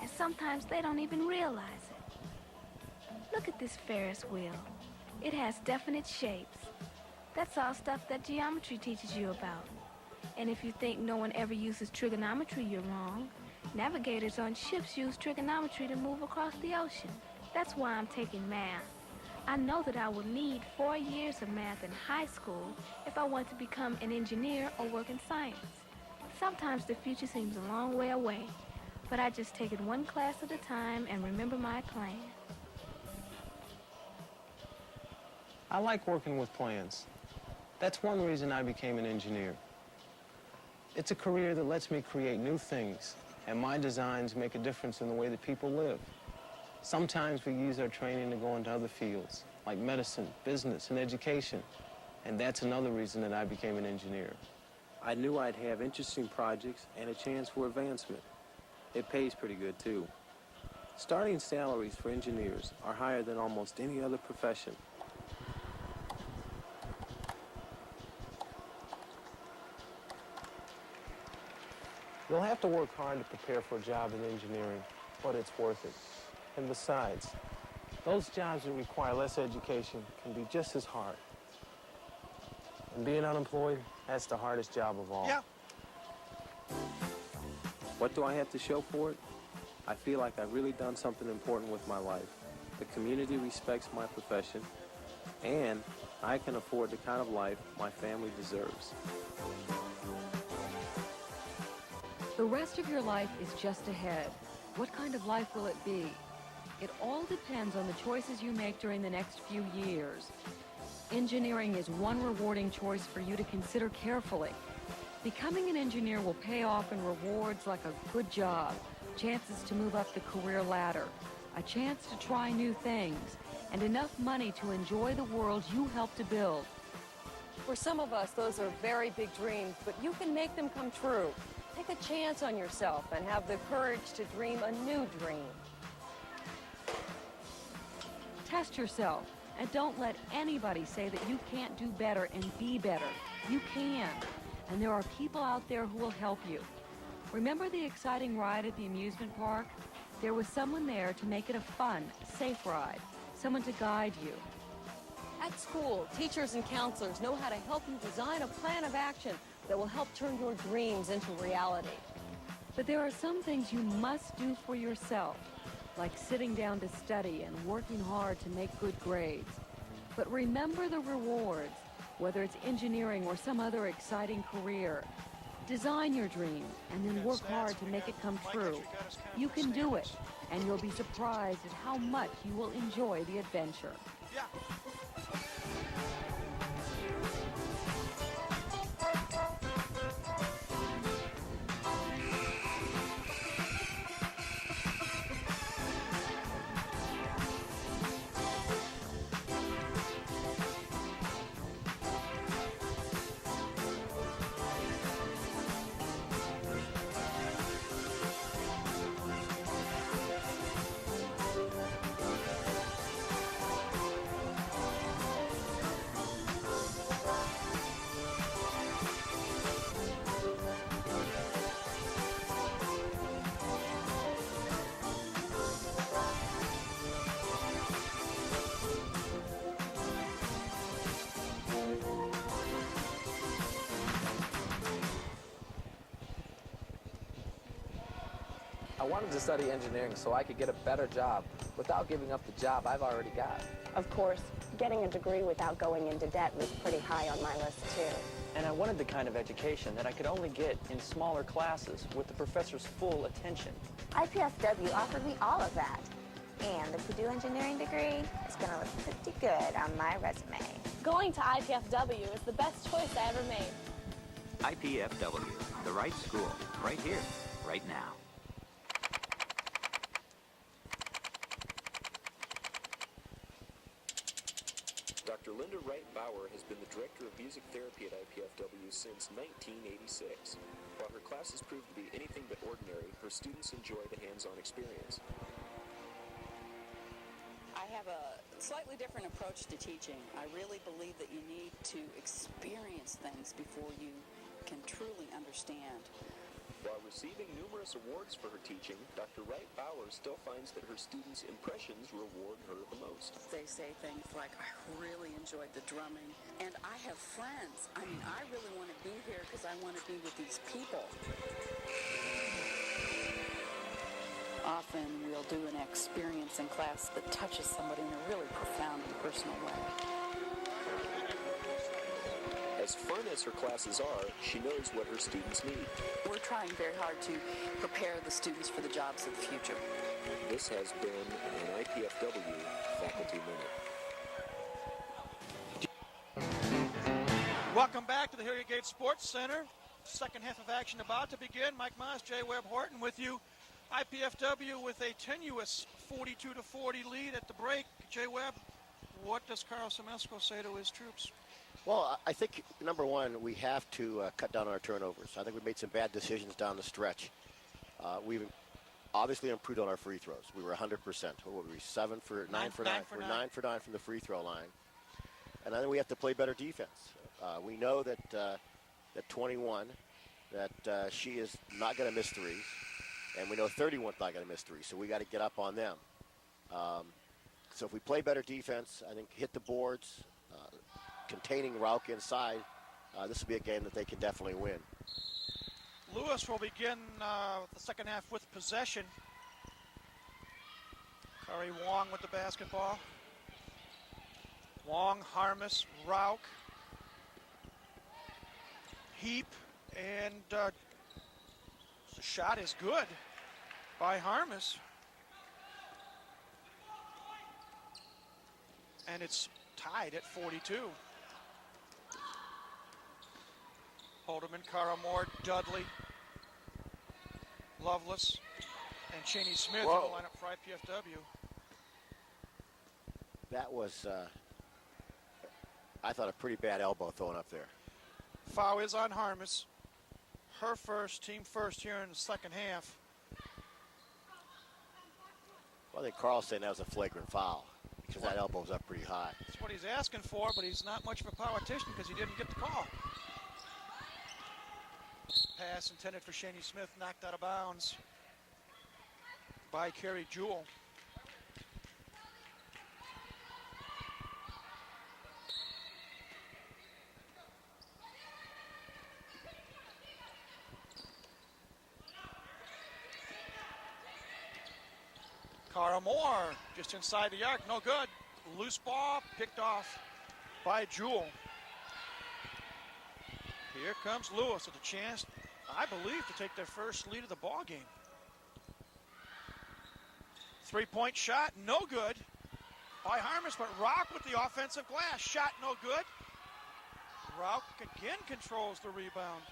and sometimes they don't even realize it. Look at this Ferris wheel. It has definite shapes. That's all stuff that geometry teaches you about. And if you think no one ever uses trigonometry, you're wrong. Navigators on ships use trigonometry to move across the ocean. That's why I'm taking math. I know that I will need 4 years of math in high school if I want to become an engineer or work in science. Sometimes the future seems a long way away, but I just take it one class at a time and remember my plan. I like working with plans. That's one reason I became an engineer. It's a career that lets me create new things, and my designs make a difference in the way that people live. Sometimes we use our training to go into other fields, like medicine, business, and education. And that's another reason that I became an engineer. I knew I'd have interesting projects and a chance for advancement. It pays pretty good, too. Starting salaries for engineers are higher than almost any other profession. You'll have to work hard to prepare for a job in engineering, but it's worth it. And besides, those jobs that require less education can be just as hard. And being unemployed, that's the hardest job of all. Yeah. What do I have to show for it? I feel like I've really done something important with my life. The community respects my profession, and I can afford the kind of life my family deserves. The rest of your life is just ahead. What kind of life will it be? It all depends on the choices you make during the next few years. Engineering is one rewarding choice for you to consider carefully. Becoming an engineer will pay off in rewards like a good job, chances to move up the career ladder, a chance to try new things, and enough money to enjoy the world you helped to build. For some of us, those are very big dreams, but you can make them come true. Take a chance on yourself and have the courage to dream a new dream. Test yourself, and don't let anybody say that you can't do better and be better. You can, and there are people out there who will help you. Remember the exciting ride at the amusement park? There was someone there to make it a fun, safe ride, someone to guide you. At school, teachers and counselors know how to help you design a plan of action that will help turn your dreams into reality. But there are some things you must do for yourself, like sitting down to study and working hard to make good grades. But remember the rewards, whether it's engineering or some other exciting career. Design your dream and then work hard to make it come true. You can do it, and you'll be surprised at how much you will enjoy the adventure. Yeah. I wanted to study engineering so I could get a better job. without giving up the job I've already got. Of course, getting a degree without going into debt was pretty high on my list, too. And I wanted the kind of education that I could only get in smaller classes with the professor's full attention. IPFW offered me all of that. And the Purdue engineering degree is going to look pretty good on my resume. Going to IPFW is the best choice I ever made. IPFW, the right school, right here, right now. Dr. Linda Wright Bauer has been the director of music therapy at IPFW since 1986. While her classes prove to be anything but ordinary, her students enjoy the hands-on experience. I have a slightly different approach to teaching. I really believe that you need to experience things before you can truly understand. While receiving numerous awards for her teaching, Dr. Wright Bauer still finds that her students' impressions reward her the most. They say things like, I really enjoyed the drumming, and I have friends. I mean, I really want to be here because I want to be with these people. Often we'll do an experience in class that touches somebody in a really profound and personal way. As fun as her classes are, she knows what her students need. We're trying very hard to prepare the students for the jobs of the future. This has been an IPFW Faculty Minute. Welcome back to the Hilliard Gate Sports Center. Second half of action about to begin. Mike Moss, J. Webb Horton with you. IPFW with a tenuous 42-40 lead at the break. J. Webb, what does Carl Semesco say to his troops? Well, I think, number one, we have to cut down on our turnovers. I think we made some bad decisions down the stretch. We've obviously improved on our free throws. We were 100%. What were we, 9 for 9? We're 9 for 9 from the free throw line. And I think we have to play better defense. We know that that 21, that she is not going to miss threes. And we know 31's not going to miss threes. So we got to get up on them. So if we play better defense, I think hit the boards, containing Rauk inside, this will be a game that they can definitely win. Lewis will begin the second half with possession. Curry Wong with the basketball. Wong, Harmus, Rauk, Heap, and the shot is good by Harmus. And it's tied at 42. Holderman, Cara Moore, Dudley, Lovelace, and Cheney Smith in the lineup for IPFW. That was, I thought, a pretty bad elbow thrown up there. Foul is on Harmus. Her first, team first here in the second half. Well, I think Carl's saying that was a flagrant foul because that elbow's up pretty high. That's what he's asking for, but he's not much of a politician because he didn't get the call. Pass intended for Cheney Smith, knocked out of bounds by Carrie Jewell. Cara Moore just inside the arc, no good. Loose ball picked off by Jewell. Here comes Lewis with a chance, I believe, to take their first lead of the ball game. Three-point shot, no good by Harmus, but Rauk with the offensive glass. Shot no good. Rauk again controls the rebound.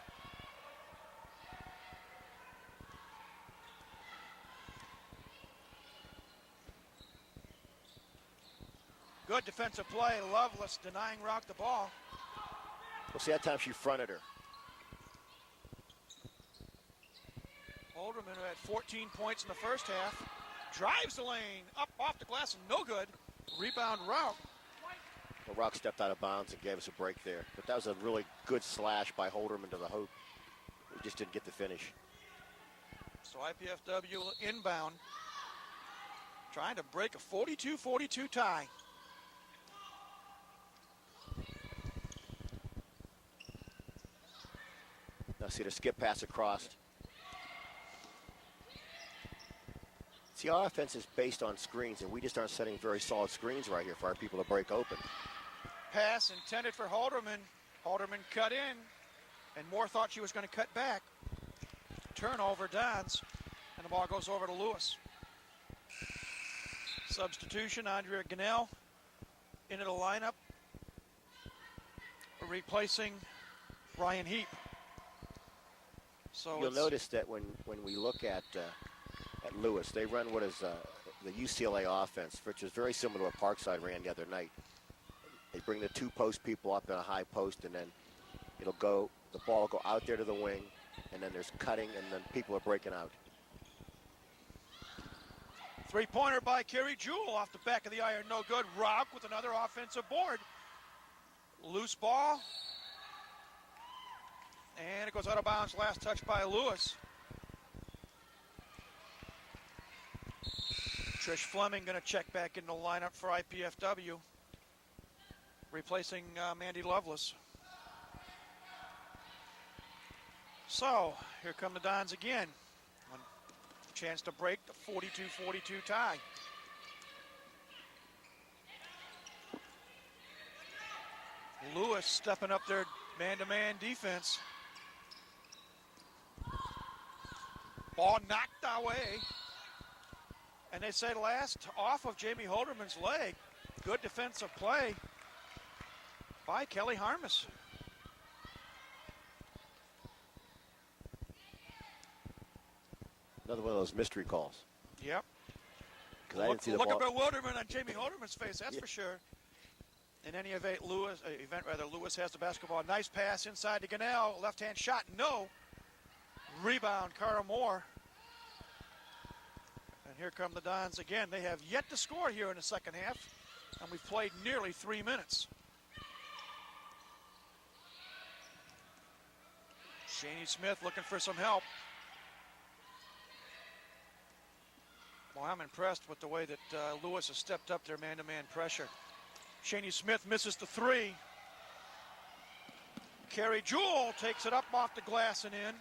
Good defensive play. Lovelace denying Rauk the ball. Well, see, that time she fronted her. Holderman, who had 14 points in the first half, drives the lane, up off the glass, and no good. Rebound, Rauk. Well, Rauk stepped out of bounds and gave us a break there. But that was a really good slash by Holderman to the hoop. We just didn't get the finish. So IPFW inbound, trying to break a 42-42 tie. Now see the skip pass across. See, our offense is based on screens, and we just aren't setting very solid screens right here for our people to break open. Pass intended for Halderman. Halderman cut in, and Moore thought she was going to cut back. Turnover, Dons, and the ball goes over to Lewis. Substitution, Andrea Gunnell into the lineup, replacing Ryan Heap. So you'll notice that when we look at Lewis, they run what is the UCLA offense, which is very similar to what Parkside ran the other night. They bring the two post people up in a high post, and then the ball will go out there to the wing, and then there's cutting, and then people are breaking out. Three-pointer by Carrie Jewell off the back of the iron, no good. Rock with another offensive board. Loose ball. And it goes out of bounds, last touch by Lewis. Trish Fleming going to check back in the lineup for IPFW, replacing Mandy Lovelace. So, here come the Dons again. One chance to break the 42-42 tie. Lewis stepping up their man-to-man defense. Ball knocked away. And they say last off of Jamie Holderman's leg. Good defensive play by Kelly Harmus. Another one of those mystery calls. Yep. Look at bewilderment on Jamie Holderman's face, that's for sure. In any event, Lewis has the basketball. Nice pass inside to Gunnell. Left-hand shot, no. Rebound, Cara Moore. And here come the Dons again. They have yet to score here in the second half, and we've played nearly 3 minutes. Shani Smith looking for some help. Well, I'm impressed with the way that Lewis has stepped up their man-to-man pressure. Shani Smith misses the three. Carrie Jewell takes it up off the glass and in.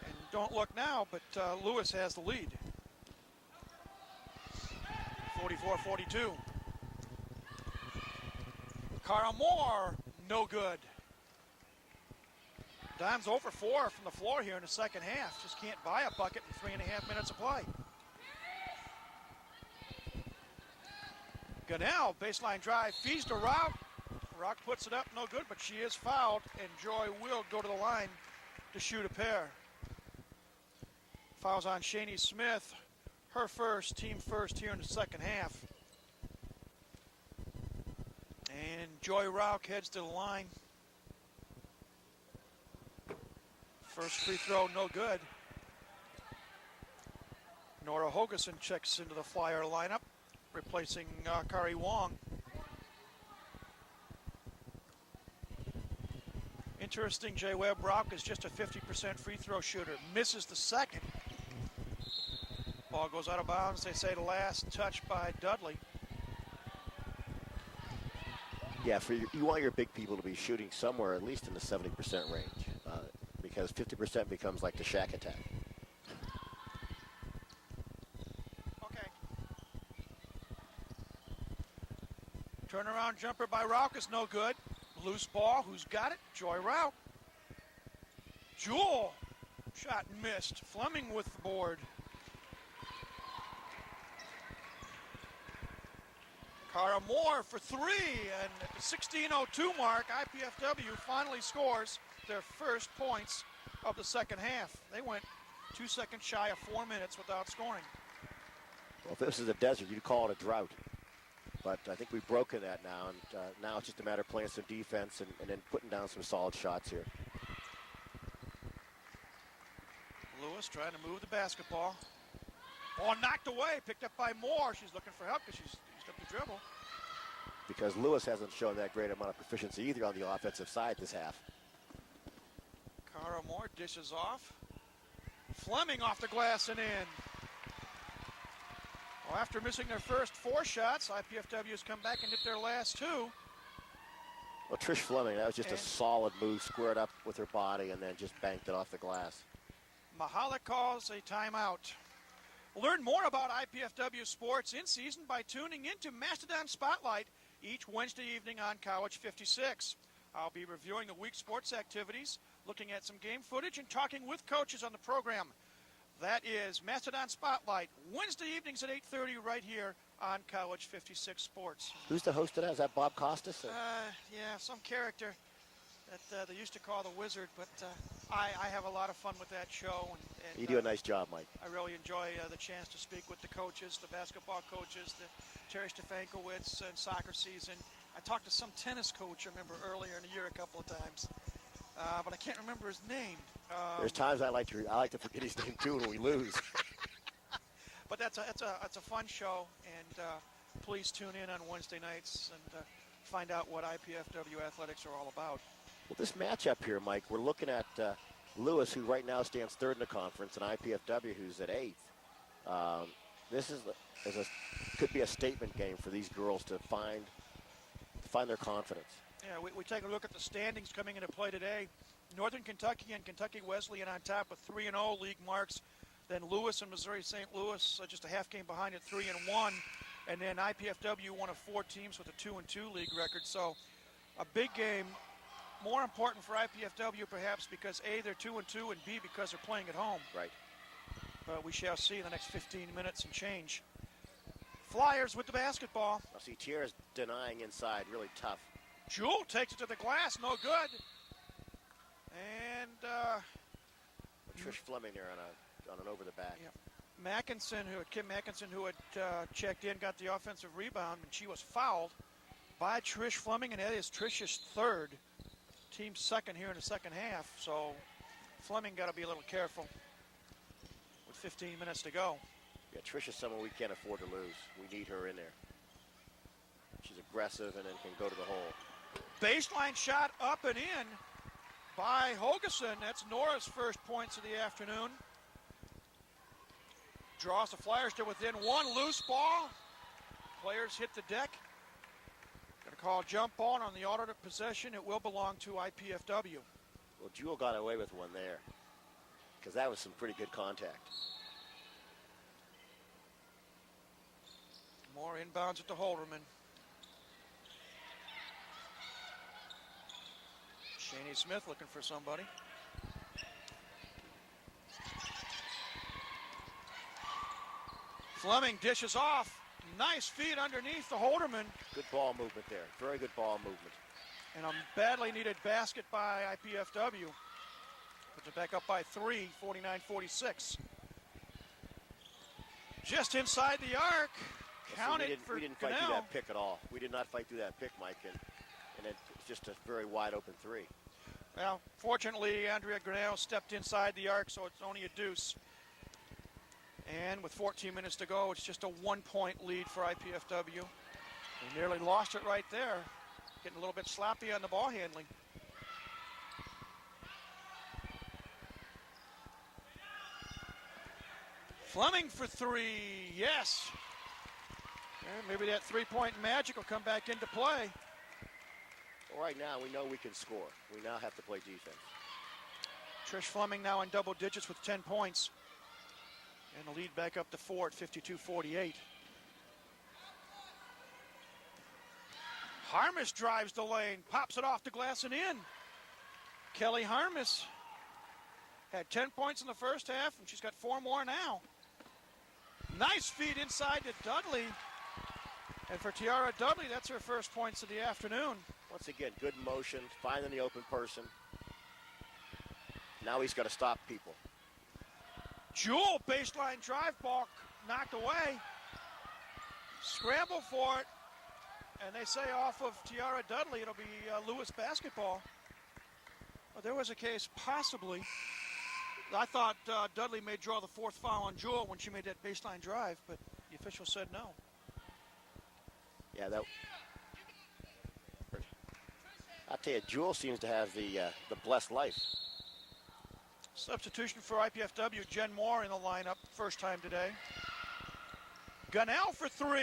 And don't look now, but Lewis has the lead. 44-42. Cara Moore, no good. Dons over 4 from the floor here in the second half. Just can't buy a bucket in 3.5 minutes of play. Gunnell, baseline drive, feeds to Rock. Rock puts it up, no good, but she is fouled, and Joy will go to the line to shoot a pair. Fouls on Shani Smith, her first, team first here in the second half. And Joy Rock heads to the line. First free throw, no good. Nora Hogeson checks into the Flyer lineup, replacing Kari Wong. Interesting, Jay Webb Rock is just a 50% free throw shooter. Misses the second. Ball goes out of bounds. They say the last touch by Dudley. Yeah, you want your big people to be shooting somewhere at least in the 70% range, because 50% becomes like the Shaq attack. Okay. Turnaround jumper by Rauch is no good. Loose ball, who's got it? Joy Rauch. Jewell, shot missed. Fleming with the board. Cara Moore for three, and at the 16:02 mark, IPFW finally scores their first points of the second half. They went 2 seconds shy of 4 minutes without scoring. Well, if this is a desert, you'd call it a drought. But I think we've broken that now, and now it's just a matter of playing some defense and then putting down some solid shots here. Lewis trying to move the basketball. Ball knocked away, picked up by Moore. She's looking for help because she's used up the dribble. Because Lewis hasn't shown that great amount of proficiency either on the offensive side this half. Cara Moore dishes off. Fleming off the glass and in. Well, after missing their first 4 shots, IPFW has come back and hit their last 2. Well, Trish Fleming, that was just a solid move, squared up with her body and then just banked it off the glass. Mahala calls a timeout. Learn more about IPFW sports in season by tuning into Mastodon Spotlight each Wednesday evening on College 56. I'll be reviewing the week's sports activities, looking at some game footage, and talking with coaches on the program. That is Mastodon Spotlight, Wednesday evenings at 8:30 right here on College 56 Sports. Who's the host of that? Is that Bob Costas? Yeah, some character that they used to call the Wizard, but I have a lot of fun with that show. And You do a nice job, Mike. I really enjoy the chance to speak with the coaches, the basketball coaches, the Terry Stefankowitz and soccer season. I talked to some tennis coach, I remember, earlier in the year a couple of times, but I can't remember his name. There's times I like to forget his name too when we lose. But that's a fun show, and please tune in on Wednesday nights and find out what IPFW athletics are all about. Well, this matchup here, Mike, we're looking at Lewis, who right now stands third in the conference, and IPFW, who's at 8th. This could be a statement game for these girls to find their confidence. Yeah, we take a look at the standings coming into play today. Northern Kentucky and Kentucky Wesleyan on top with 3-0 league marks. Then Lewis and Missouri St. Louis just a half game behind at 3-1. And then IPFW, one of 4 teams with a 2-2 league record. So a big game, more important for IPFW perhaps because A, they're 2-2, and B, because they're playing at home. Right. But we shall see in the next 15 minutes and change. Flyers with the basketball. I see Tierra's denying inside, really tough. Jewell takes it to the glass, no good. And Trish Fleming there on an over the back. Yeah. Kim Mackinson, who had checked in, got the offensive rebound, and she was fouled by Trish Fleming, and that is Trish's third. Team's second here in the second half, so Fleming got to be a little careful with 15 minutes to go. Yeah, Trish is someone we can't afford to lose. We need her in there. She's aggressive and then can go to the hole. Baseline shot up and in by Hogeson. That's Nora's first points of the afternoon. Draws the Flyers to within 1. Loose ball. Players hit the deck. Going to call jump ball, and on the alternate possession, it will belong to IPFW. Well, Jewell got away with one there because that was some pretty good contact. More inbounds at the Holderman. Shani Smith looking for somebody. Fleming dishes off. Nice feed underneath the Holderman. Good ball movement there. Very good ball movement. And a badly needed basket by IPFW. Puts it back up by 3, 49-46. Just inside the arc. Counted for we didn't fight through that pick at all. We did not fight through that pick, Mike, and it's just a very wide open 3. Well, fortunately, Andrea Granell stepped inside the arc, so it's only a deuce. And with 14 minutes to go, it's just a 1-point lead for IPFW. They nearly lost it right there. Getting a little bit sloppy on the ball handling. Fleming for 3, yes. And maybe that 3-point magic will come back into play. Well, right now, we know we can score. We now have to play defense. Trish Fleming now in double digits with 10 points. And the lead back up to 4 at 52-48. Harmis drives the lane, pops it off the glass and in. Kelly Harmis had 10 points in the first half, and she's got 4 more now. Nice feed inside to Dudley. And for Tiara Dudley, that's her first points of the afternoon. Once again, good motion, finding the open person. Now he's got to stop people. Jewell, baseline drive ball knocked away. Scramble for it. And they say off of Tiara Dudley, it'll be Lewis basketball. Well, there was a case possibly. I thought Dudley may draw the 4th foul on Jewell when she made that baseline drive, but the official said no. Yeah, I'll tell you, Jewell seems to have the blessed life. Substitution for IPFW, Jen Moore in the lineup, first time today. Gunnell for 3.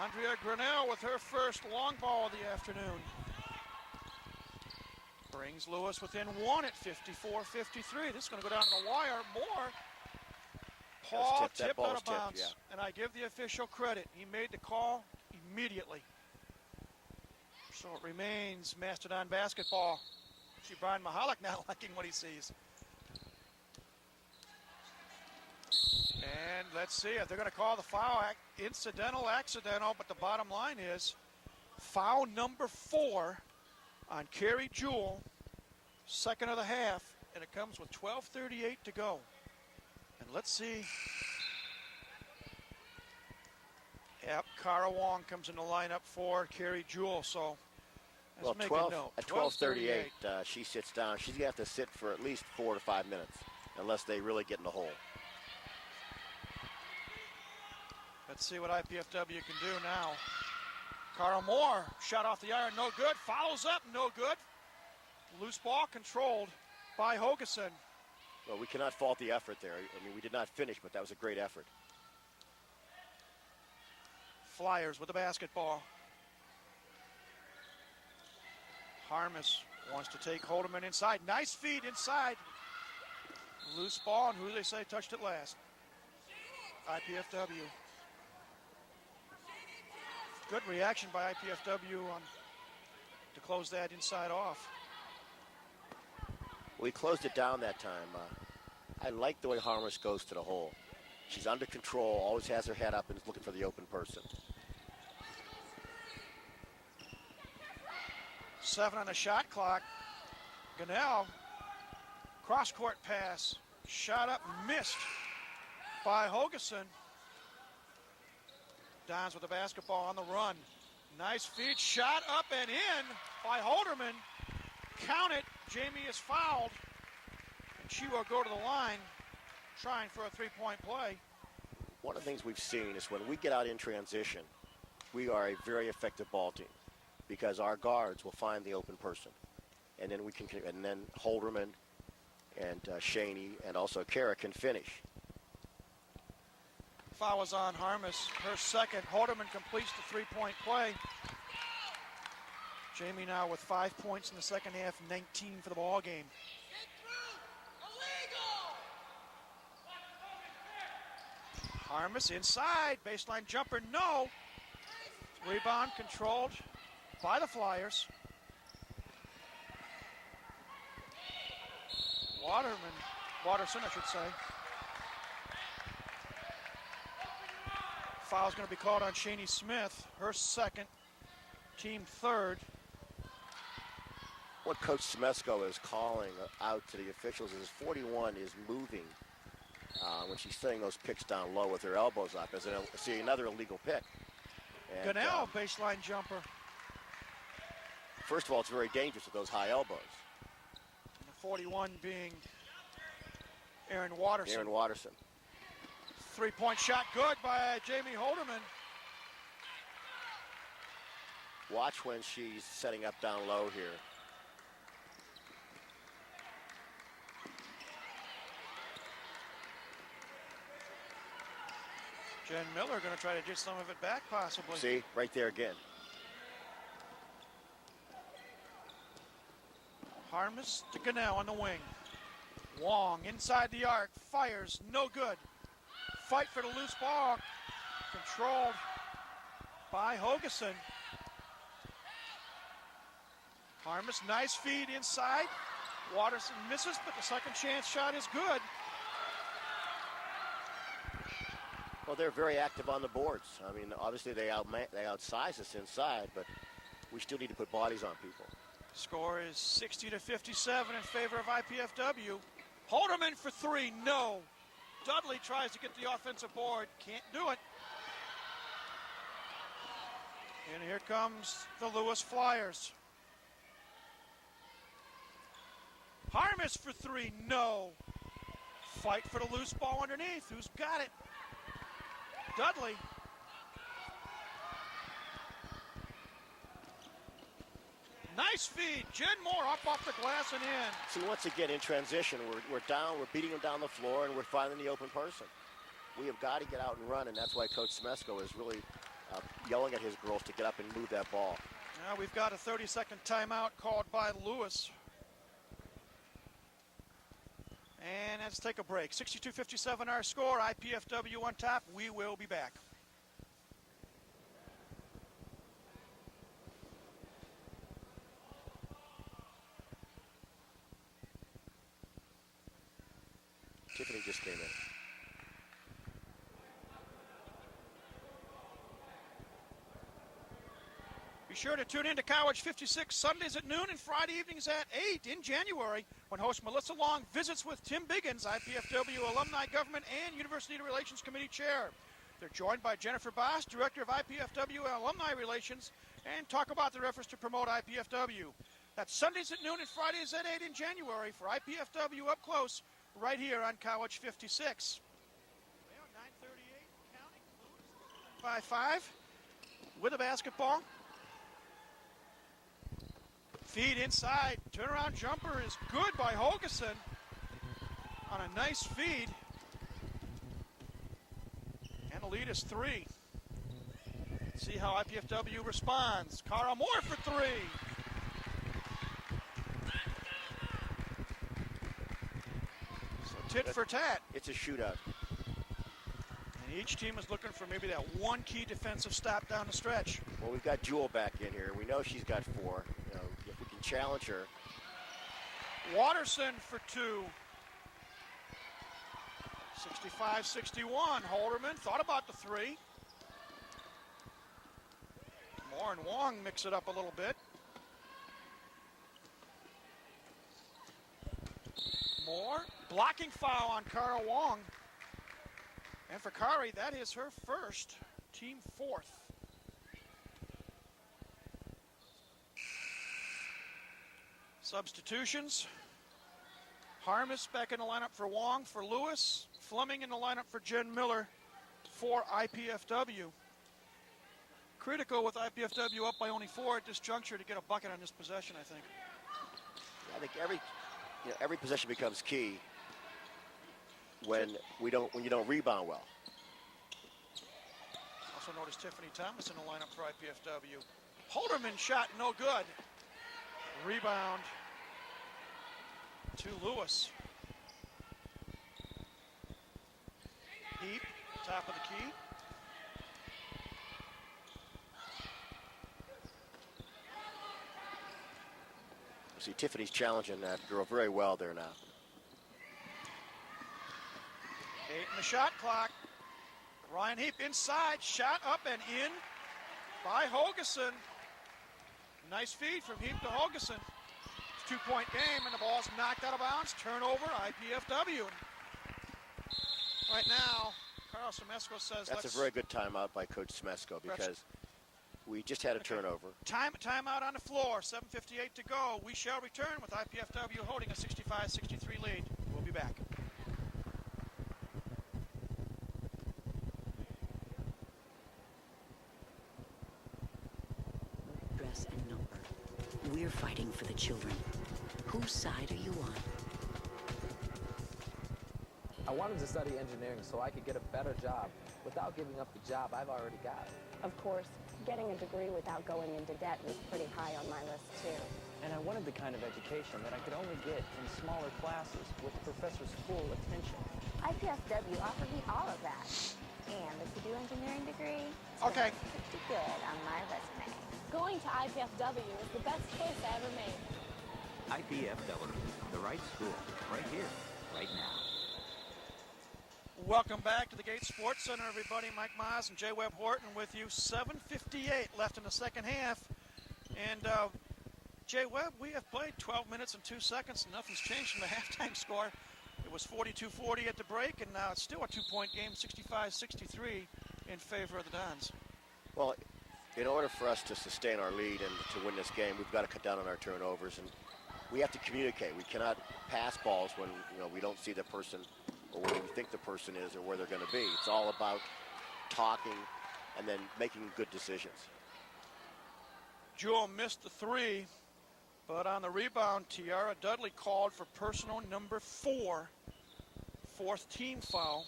Andrea Grinnell with her first long ball of the afternoon. Brings Lewis within one at 54-53. This is going to go down to the wire. Moore. Paul tipped out of bounds. Yeah. And I give the official credit. He made the call immediately. So it remains Mastodon basketball. See Brian Mahalik not liking what he sees. And let's see if they're going to call the foul. Incidental, accidental, but the bottom line is foul number 4 on Kerry Jewell, second of the half, and it comes with 12:38 to go. And let's see. Yep, Cara Wong comes in the lineup for Kerry Jewell, so let's make a note. At 12:38, she sits down. She's going to have to sit for at least 4 to 5 minutes, unless they really get in the hole. Let's see what IPFW can do now. Cara Moore, shot off the iron, no good. Follows up, no good. Loose ball controlled by Hogeson. Well, we cannot fault the effort there. I mean, we did not finish, but that was a great effort. Flyers with the basketball. Harmus wants to take Holderman inside. Nice feed inside. Loose ball, and who do they say touched it last? IPFW. Good reaction by IPFW to close that inside off. We closed it down that time. I like the way Harmus goes to the hole. She's under control, always has her head up and is looking for the open person. 7 on the shot clock. Gunnell, cross-court pass. Shot up, missed by Hogeson. Dons with the basketball on the run. Nice feed, shot up and in by Holderman. Count it, Jamie is fouled. And she will go to the line, trying for a three-point play. One of the things we've seen is when we get out in transition, we are a very effective ball team because our guards will find the open person. And then Holderman and Shaney and also Kara can finish. Foul was on Harmus, her second. Holderman completes the three-point play. Jamie now with 5 points in the second half, 19 for the ball game. Harmus inside, baseline jumper, no. Rebound controlled by the Flyers. Watterson, I should say. Foul's going to be called on Shaney Smith, her second, team third. What Coach Smesco is calling out to the officials is 41 is moving when she's setting those picks down low with her elbows up. See another illegal pick. And, Gunnell, baseline jumper. First of all, it's very dangerous with those high elbows. And the 41 being Erin Watterson. Erin Watterson. Three-point shot good by Jamie Holderman. Watch when she's setting up down low here. Jen Miller going to try to get some of it back, possibly. See, right there again. Harmus to Gunnell on the wing. Wong inside the arc, fires, no good. Fight for the loose ball, controlled by Hogeson. Harmus, nice feed inside. Watterson misses, but the second chance shot is good. Well, they're very active on the boards. I mean, obviously they outsize us inside, but we still need to put bodies on people. Score is 60-57 in favor of IPFW. Holderman for three, no. Dudley tries to get the offensive board, can't do it. And here comes the Lewis Flyers. Harmus for three, no. Fight for the loose ball underneath. Who's got it? Dudley. Nice feed. Jen Moore up off the glass and in. See, once again, in transition, we're down, we're beating them down the floor, and we're finding the open person. We have got to get out and run, and that's why Coach Smesco is really yelling at his girls to get up and move that ball. Now we've got a 30-second timeout called by Lewis. And let's take a break. 62-57 our score. IPFW on top. We will be back. Tiffany just came in. Be sure to tune in to College 56 Sundays at noon and Friday evenings at 8 in January when host Melissa Long visits with Tim Biggins, IPFW Alumni Government and University Relations Committee Chair. They're joined by Jennifer Boss, Director of IPFW Alumni Relations, and talk about their efforts to promote IPFW. That's Sundays at noon and Fridays at 8 in January for IPFW Up Close right here on College 56. Well, 9:38 counting. 5-5 with a basketball. Feed inside. Turnaround jumper is good by Holgeson on a nice feed. And the lead is 3. Let's see how IPFW responds. Cara Moore for 3. So tit for tat. It's a shootout. And each team is looking for maybe that one key defensive stop down the stretch. Well, we've got Jewel back in here. We know she's got 4. You know, if we can challenge her. Watterson for 2. 65-61. Holderman thought about the 3. Moore and Wong mix it up a little bit. Moore, blocking foul on Cara Wong. And for Kari, that is her first, team 4th. Substitutions. Harmis back in the lineup for Wong, for Lewis. Fleming in the lineup for Jen Miller for IPFW. Critical with IPFW up by only 4 at this juncture to get a bucket on this possession, I think. I think every possession becomes key when you don't rebound well. Also notice Tiffany Thomas in the lineup for IPFW. Holderman shot no good. Rebound to Lewis. Heap, top of the key. See, Tiffany's challenging that girl very well there now. 8 in the shot clock. Ryan Heap inside, shot up and in by Holgeson. Nice feed from Heap to Holgeson. It's a 2-point game, and the ball's knocked out of bounds. Turnover, IPFW. Right now, Carl Semesco says that's a very good timeout by Coach Semesco because we just had a turnover. Timeout on the floor, 7:58 to go. We shall return with IPFW holding a 65-63 lead. We'll be back. Dress and number. We're fighting for the children. Whose side are you on? I wanted to study engineering so I could get a better job without giving up the job I've already got. Of course, getting a degree without going into debt was pretty high on my list, too. And I wanted the kind of education that I could only get in smaller classes with the professor's full attention. IPFW offered me all of that. And the Purdue engineering degree is okay. Pretty good on my resume. Going to IPFW is the best choice I ever made. IPFW, the right school, right here, right now. Welcome back to the Gates Sports Center, everybody. Mike Maas and Jay Webb Horton with you. 7:58 left in the second half. And Jay Webb, we have played 12 minutes and 2 seconds, and nothing's changed from the halftime score. It was 42-40 at the break, and now it's still a 2-point game, 65-63 in favor of the Dons. Well, in order for us to sustain our lead and to win this game, we've got to cut down on our turnovers, and we have to communicate. We cannot pass balls when we don't see the person or where we think the person is or where they're going to be. It's all about talking and then making good decisions. Jewel missed the 3, but on the rebound, Tiara Dudley called for personal number 4, 4th team foul.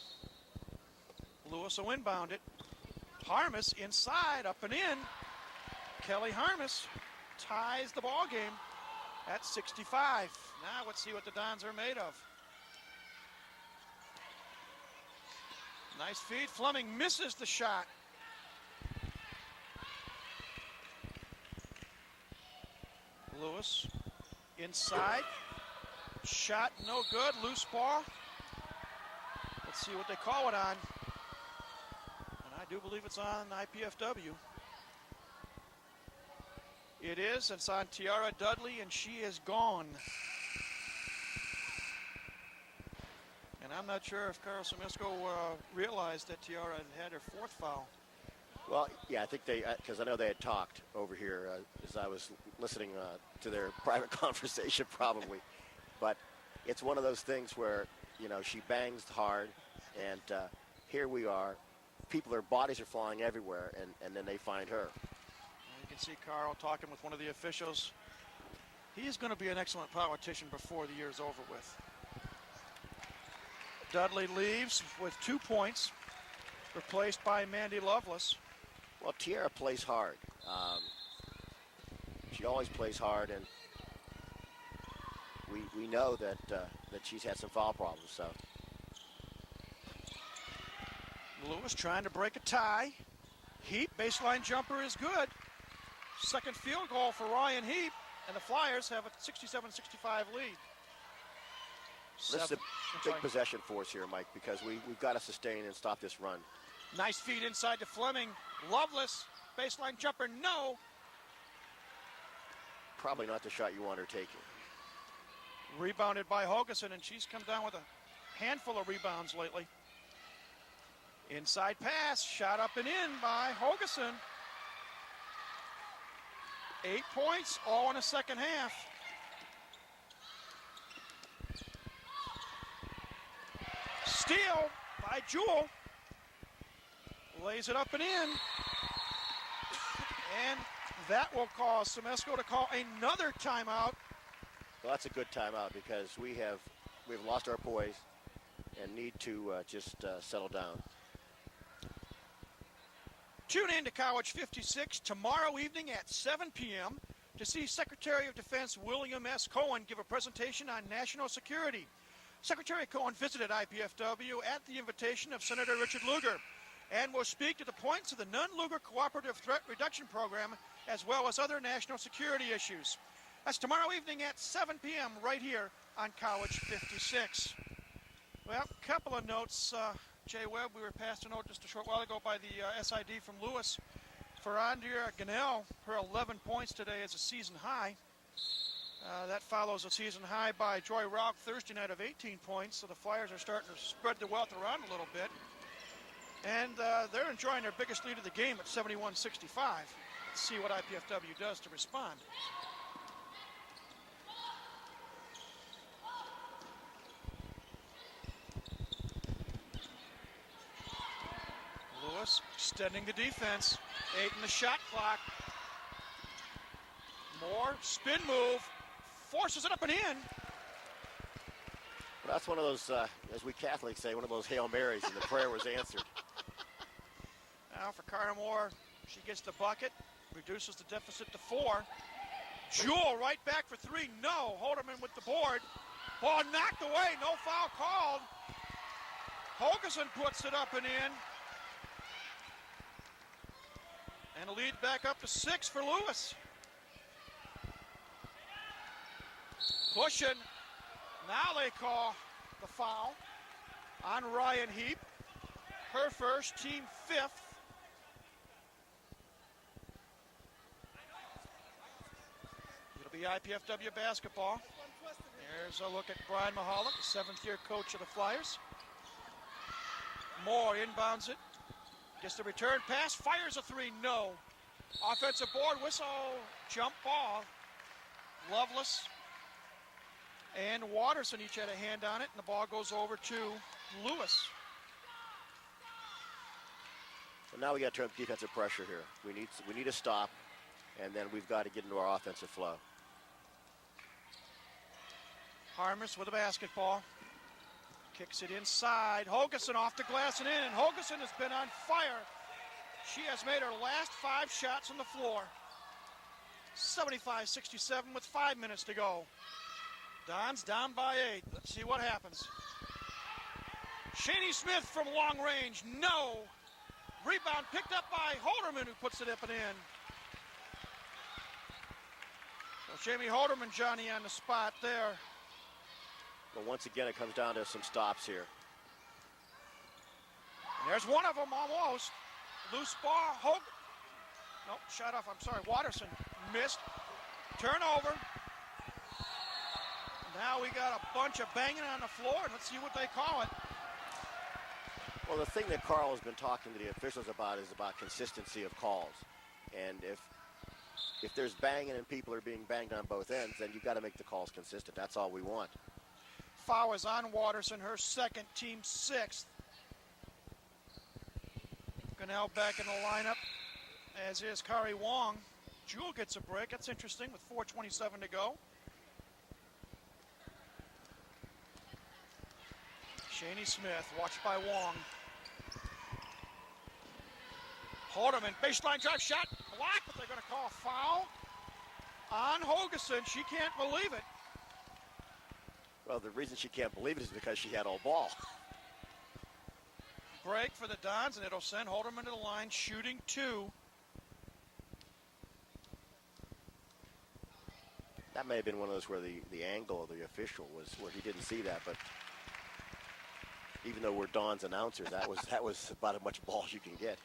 Lewis will inbound it. Harmis inside, up and in. Kelly Harmis ties the ball game at 65. Now let's see what the Dons are made of. Nice feed. Fleming misses the shot. Lewis inside. Shot no good. Loose ball. Let's see what they call it on. And I do believe it's on IPFW. It is. It's on Tiara Dudley, and she is gone. And I'm not sure if Carl Sumisko realized that Tiara had her fourth foul. Well, yeah, I think they, because I know they had talked over here as I was listening to their private conversation probably. But it's one of those things where, you know, she bangs hard, and here we are. Their bodies are flying everywhere, and then they find her. You can see Carl talking with one of the officials. He is going to be an excellent politician before the year's over with. Dudley leaves with 2 points, replaced by Mandy Lovelace. Well, Tiara plays hard. She always plays hard, and we know that she's had some foul problems. So Lewis trying to break a tie. Heap baseline jumper is good. Second field goal for Ryan Heap, and the Flyers have a 67-65 lead. This is a big possession for us here, Mike, because we've got to sustain and stop this run. Nice feed inside to Fleming. Lovelace, baseline jumper, no. Probably not the shot you want her taking. Rebounded by Hogeson, and she's come down with a handful of rebounds lately. Inside pass, shot up and in by Hogeson. 8 points, all in the second half. Steal by Jewell. Lays it up and in. And that will cause Sumisko to call another timeout. Well, that's a good timeout because we've lost our poise and need to just settle down. Tune in to College 56 tomorrow evening at 7 p.m. to see Secretary of Defense William S. Cohen give a presentation on national security. Secretary Cohen visited IPFW at the invitation of Senator Richard Lugar and will speak to the points of the non-Lugar Cooperative Threat Reduction Program as well as other national security issues. That's tomorrow evening at 7 p.m. right here on College 56. Well, a couple of notes. Jay Webb, we were passed a note just a short while ago by the SID from Lewis. For Andrea Ganell, her 11 points today is a season high. That follows a season high by Joy Rauch Thursday night of 18 points, so the Flyers are starting to spread the wealth around a little bit. And they're enjoying their biggest lead of the game at 71-65. Let's see what IPFW does to respond. Lewis extending the defense. 8 in the shot clock. Moore, spin move. Forces it up and in. Well, that's one of those, as we Catholics say, one of those Hail Marys, and the prayer was answered. Now for Carter Moore, she gets the bucket, reduces the deficit to 4. Jewell right back for 3. No. Holderman with the board. Ball knocked away. No foul called. Hogeson puts it up and in. And a lead back up to 6 for Lewis. Pushing. Now they call the foul on Ryan Heap. Her first, team 5th. It'll be IPFW basketball. There's a look at Brian Mahalik, the 7th-year coach of the Flyers. Moore inbounds it. Gets the return pass, fires a 3, no. Offensive board, whistle, jump ball. Lovelace and Watterson each had a hand on it, and the ball goes over to Lewis. Well, now we got to turn defensive pressure here. We need to stop, and then we've got to get into our offensive flow. Harmers with a basketball. Kicks it inside. Hogeson off the glass and in, and Hogeson has been on fire. She has made her last 5 shots on the floor. 75-67 with 5 minutes to go. Don's down by 8. Let's see what happens. Shaney Smith from long range, no. Rebound picked up by Holderman, who puts it up and in. So Jamie Holderman, Johnny, on the spot there. But once again, it comes down to some stops here. And there's one of them almost. Loose ball, nope, shot off, I'm sorry, Watterson missed. Turnover. Now we got a bunch of banging on the floor, and let's see what they call it. Well, the thing that Carl has been talking to the officials about is about consistency of calls. And if there's banging and people are being banged on both ends, then you've got to make the calls consistent. That's all we want. Foul is on Watterson, her second, team sixth. Gunnell back in the lineup, as is Kari Wong. Jewel gets a break. That's interesting with 4:27 to go. Shaney Smith, watched by Wong. Holderman, baseline drive shot, blocked, but they're going to call a foul on Hogeson. She can't believe it. Well, the reason she can't believe it is because she had all ball. Break for the Dons, and it'll send Holderman to the line, shooting two. That may have been one of those where the angle of the official was where he didn't see that, but even though we're Don's announcer, that was about as much ball as you can get.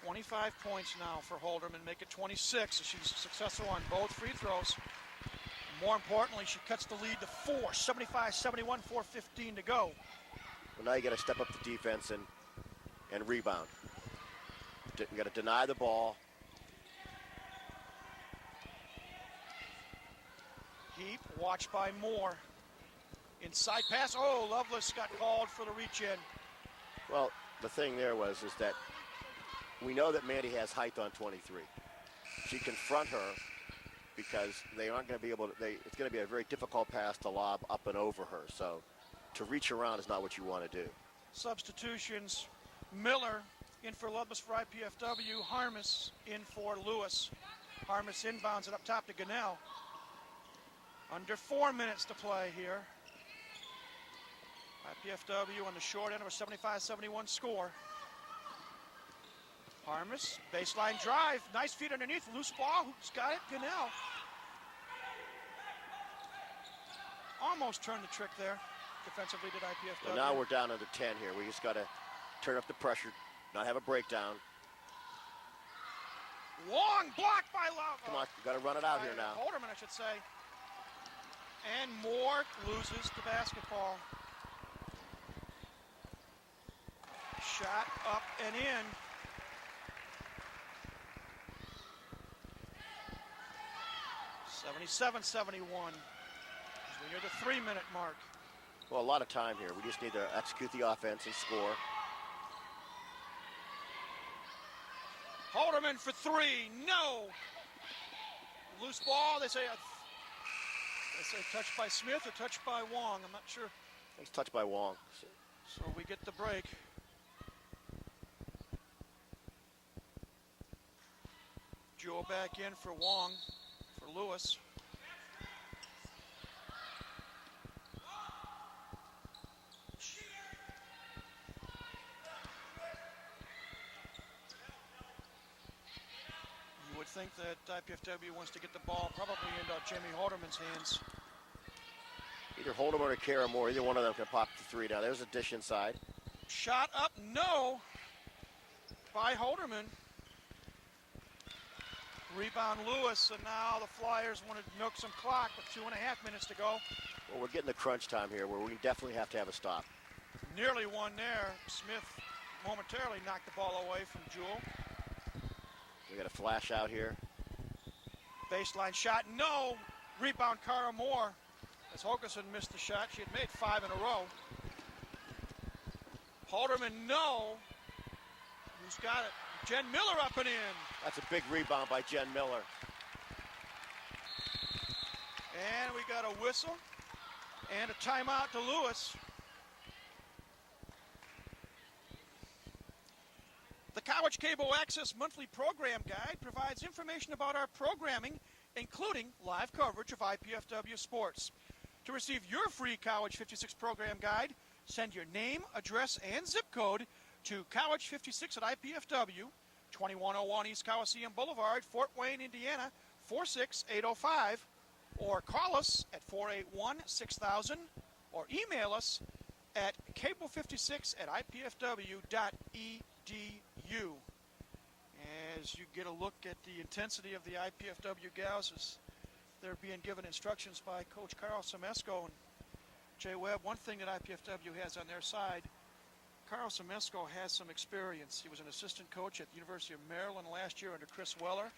25 points now for Holderman, make it 26 as she's successful on both free throws. More importantly, she cuts the lead to 4, 75-71, 4:15 to go. Well, now you got to step up the defense and rebound. You got to deny the ball. Heap, watched by Moore. Inside pass, oh, Lovelace got called for the reach in. Well, the thing there is that we know that Mandy has height on 23. She confront her because they aren't going to be able to, it's going to be a very difficult pass to lob up and over her. So to reach around is not what you want to do. Substitutions, Miller in for Lovelace for IPFW, Harmis in for Lewis. Harmis inbounds it up top to Gunnell. Under 4 minutes to play here. IPFW on the short end of a 75-71 score. Harmis, baseline drive, nice feet underneath, loose ball, who's got it? Gunnell. Almost turned the trick there, defensively did IPFW. Well, now we're down under 10 here. We just got to turn up the pressure, not have a breakdown. Long block by Love. Come on, you got to run it out here now. Holderman, I should say. And Moore loses the basketball. Shot up and in. (77-71) as we near the 3-minute mark. Well, a lot of time here. We just need to execute the offense and score. Holderman for three, no. Loose ball, they say touched by Smith or touched by Wong. I'm not sure. I think it's touched by Wong. So we get the break. Jewel back in for Wong, for Lewis. You would think that IPFW wants to get the ball probably into Jamie Holderman's hands. Either Holderman or Kara Moore, either one of them can pop the three down. There's a dish inside. Shot up, no, by Holderman. Rebound Lewis, and now the Flyers want to milk some clock with 2.5 minutes to go. Well, we're getting the crunch time here where we definitely have to have a stop. Nearly one there. Smith momentarily knocked the ball away from Jewel. We got a flash out here. Baseline shot, no. Rebound Cara Moore as Hogeson missed the shot. She had made 5 in a row. Holderman, no. Who's got it? Jen Miller up and in. That's a big rebound by Jen Miller. And we got a whistle and a timeout to Lewis. The College Cable Access Monthly Program Guide provides information about our programming, including live coverage of IPFW sports. To receive your free College 56 program guide, Send your name, address, and zip code to College56 at IPFW, 2101 East Coliseum Boulevard, Fort Wayne, Indiana, 46805, or call us at 481-6000, or email us at cable56 at ipfw.edu. As you get a look at the intensity of the IPFW gals as they're being given instructions by Coach Carl Semesco and Jay Webb, one thing that IPFW has on their side, Carl Semesco has some experience. He was an assistant coach at the University of Maryland last year under Chris Weller,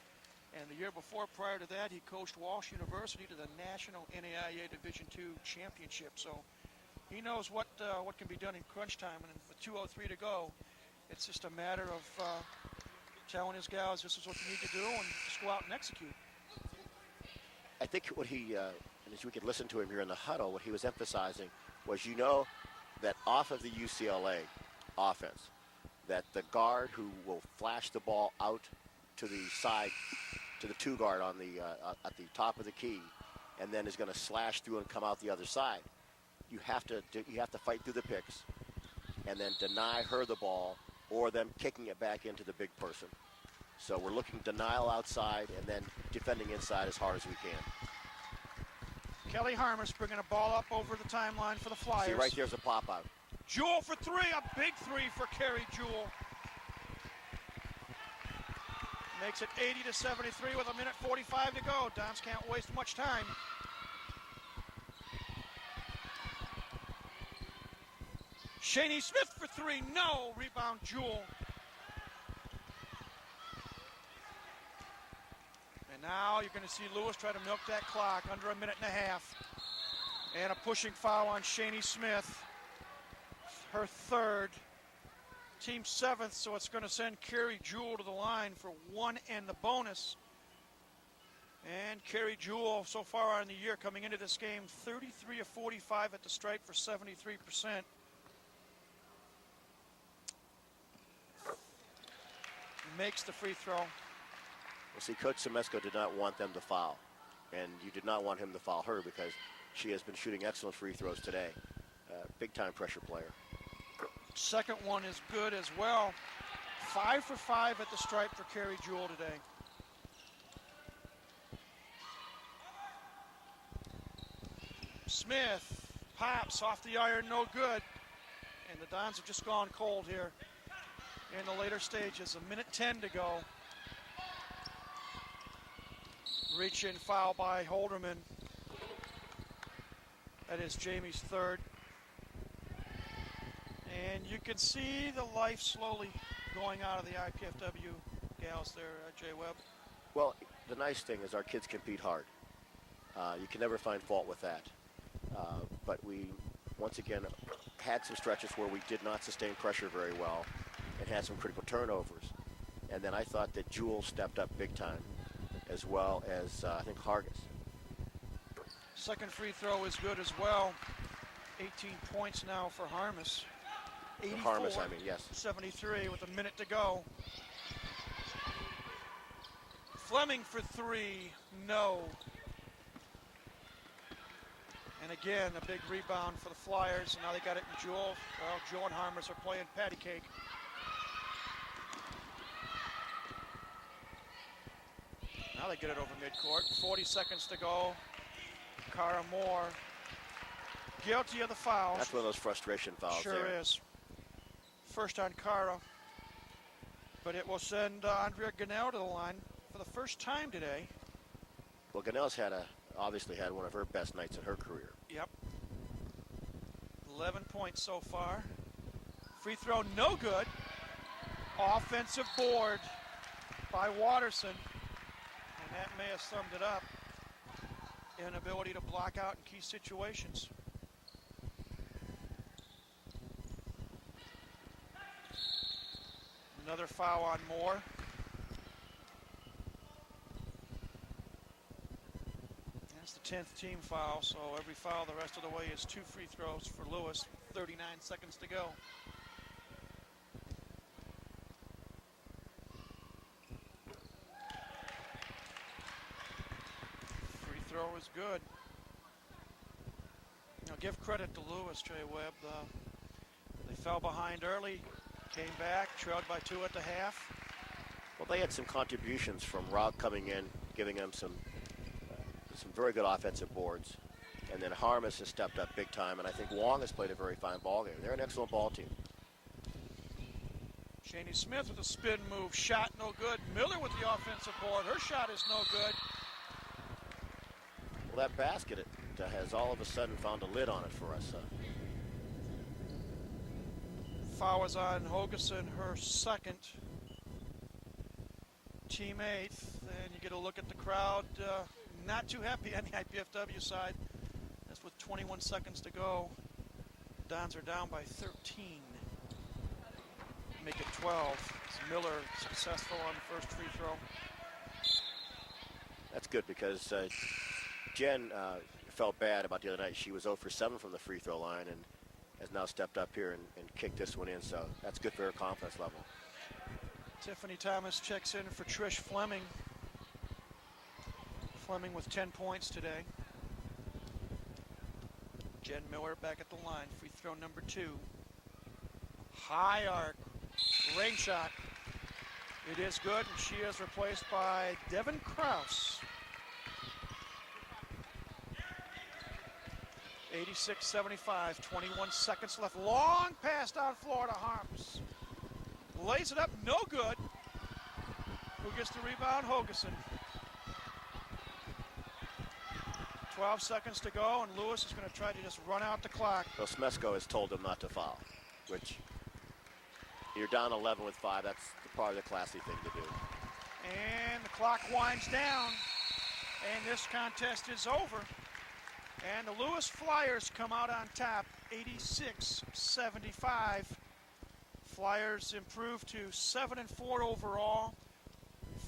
and the year before, prior to that, he coached Walsh University to the National NAIA Division II Championship. So he knows what can be done in crunch time, and with 2:03 to go, it's just a matter of telling his gals this is what you need to do and just go out and execute. I think what he, and as we could listen to him here in the huddle, what he was emphasizing was, that off of the UCLA offense, that the guard who will flash the ball out to the side, to the two guard on the at the top of the key, and then is going to slash through and come out the other side. You have to fight through the picks, and then deny her the ball, or them kicking it back into the big person. So we're looking denial outside and then defending inside as hard as we can. Kelly Harmers bringing a ball up over the timeline for the Flyers. See, right there's a pop-out. Jewell for three, a big three for Carrie Jewell. Makes it 80-73 with 1:45 to go. Dons can't waste much time. Shani Smith for three, no. Rebound Jewell. And now you're going to see Lewis try to milk that clock under 1.5 minutes. And a pushing foul on Shani Smith. Her third. Team 7th, so it's going to send Carrie Jewell to the line for one and the bonus. And Carrie Jewell, so far in the year, coming into this game, 33 of 45 at the stripe for 73%. Makes the free throw. Well, see, Coach Semesco did not want them to foul, and you did not want him to foul her because she has been shooting excellent free throws today. Big-time pressure player. Second one is good as well. 5 for 5 at the stripe for Carrie Jewell today. Smith pops off the iron, no good. And the Dons have just gone cold here in the later stages. 1:10 to go. Reach in foul by Holderman. That is Jamie's third. And you can see the life slowly going out of the IPFW gals there, Jay Webb. Well, the nice thing is our kids compete hard. You can never find fault with that. But we, once again, had some stretches where we did not sustain pressure very well and had some critical turnovers. And then I thought that Jewell stepped up big time, as well as, I think, Hargis. Second free throw is good as well. 18 points now for Harmis. 84, Harmis, I mean, yes. 73 with 1 minute to go. Fleming for three, no. And again, a big rebound for the Flyers, and now they got it in Jewell. Well, Jewell and Harmis are playing patty cake. Now they get it over midcourt. 40 seconds to go. Cara Moore, guilty of the foul. That's one of those frustration fouls. Sure there. is. First on Cara. But it will send Andrea Ganell to the line for the first time today. Well, Ganell's obviously had one of her best nights in her career. Yep. 11 points so far. Free throw, no good. Offensive board by Watterson. And that may have summed it up. Inability to block out in key situations. Another foul on Moore. That's the 10th team foul, so every foul the rest of the way is 2 free throws for Lewis. 39 seconds to go. Free throw is good. Now give credit to Lewis, Jay Webb. They fell behind early, came back, trailed by 2 at the half. Well, they had some contributions from Rob coming in, giving them some very good offensive boards. And then Harmis has stepped up big time, and I think Wong has played a very fine ball game. They're an excellent ball team. Shaney Smith with a spin move, shot no good. Miller with the offensive board, her shot is no good. Well, that basket has all of a sudden found a lid on it for us. Foul is on Hogeson, her second. Team 8th, and you get a look at the crowd. Not too happy on the IPFW side. That's with 21 seconds to go. Dons are down by 13. Make it 12. Miller successful on the first free throw. That's good because Jen felt bad about the other night. She was 0 for 7 from the free throw line and has now stepped up here and kicked this one in, so that's good for her confidence level. Tiffany Thomas checks in for Trish Fleming. Fleming with 10 points today. Jen Miller back at the line. Free throw number 2. High arc. Rain shot. It is good, and she is replaced by Devin Krause. 86-75, 21 seconds left. Long pass down floor to Harms. Lays it up, no good. Who gets the rebound? Hogeson. 12 seconds to go, and Lewis is going to try to just run out the clock. Well, Smesko has told him not to foul, which you're down 11 with 5. That's probably the classy thing to do. And the clock winds down, and this contest is over. And the Lewis Flyers come out on top, 86-75. Flyers improve to 7-4 overall,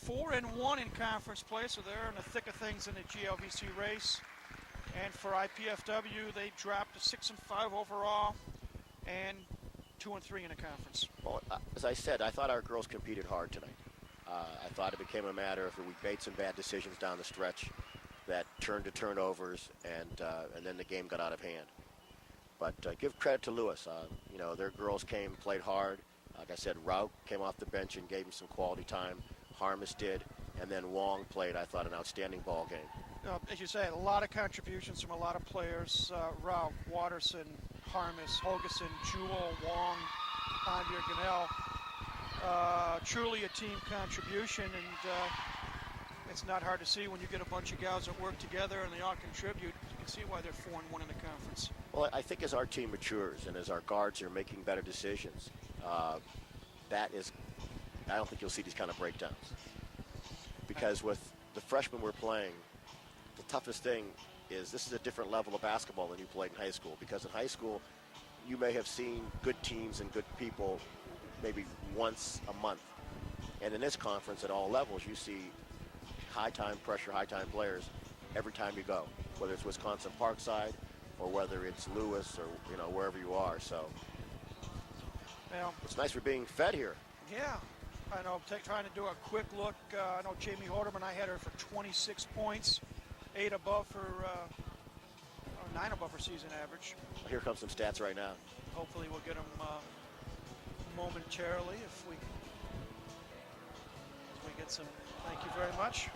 4-1 in conference play, so they're in the thick of things in the GLVC race. And for IPFW, they dropped to 6-5 overall and 2-3 in the conference. Well, as I said, I thought our girls competed hard tonight. I thought it became a matter of we made some bad decisions down the stretch that turned to turnovers, and then the game got out of hand. But give credit to Lewis. You know, their girls came, played hard. Like I said, Rauch came off the bench and gave them some quality time. Harmis did, and then Wong played, I thought, an outstanding ball game. As you say, a lot of contributions from a lot of players. Rauch, Watterson, Harmis, Hogeson, Jewell, Wong, Andrea Ganell. Truly a team contribution, and it's not hard to see when you get a bunch of gals that work together and they all contribute. You can see why they're 4-1 in the conference. Well, I think as our team matures and as our guards are making better decisions, I don't think you'll see these kind of breakdowns. Because with the freshmen we're playing, the toughest thing is this is a different level of basketball than you played in high school. Because in high school, you may have seen good teams and good people maybe once a month. And in this conference, at all levels, you see high-time pressure, high-time players every time you go, whether it's Wisconsin Parkside or whether it's Lewis or, you know, wherever you are. So well, it's nice we're being fed here. Yeah. I know, trying to do a quick look. I know Jamie Holderman, I had her for 26 points, 8 above her, 9 above her season average. Well, here comes some stats right now. Hopefully we'll get them momentarily if we get some. Thank you very much.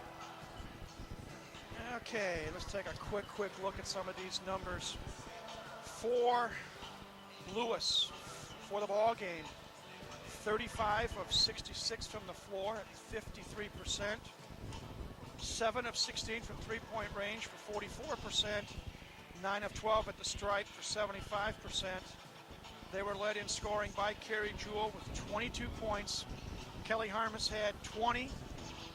Okay, let's take a quick look at some of these numbers. For Lewis, for the ball game, 35 of 66 from the floor at 53%. 7 of 16 from three-point range for 44%. 9 of 12 at the stripe for 75%. They were led in scoring by Carrie Jewell with 22 points. Kelly Harmis had 20.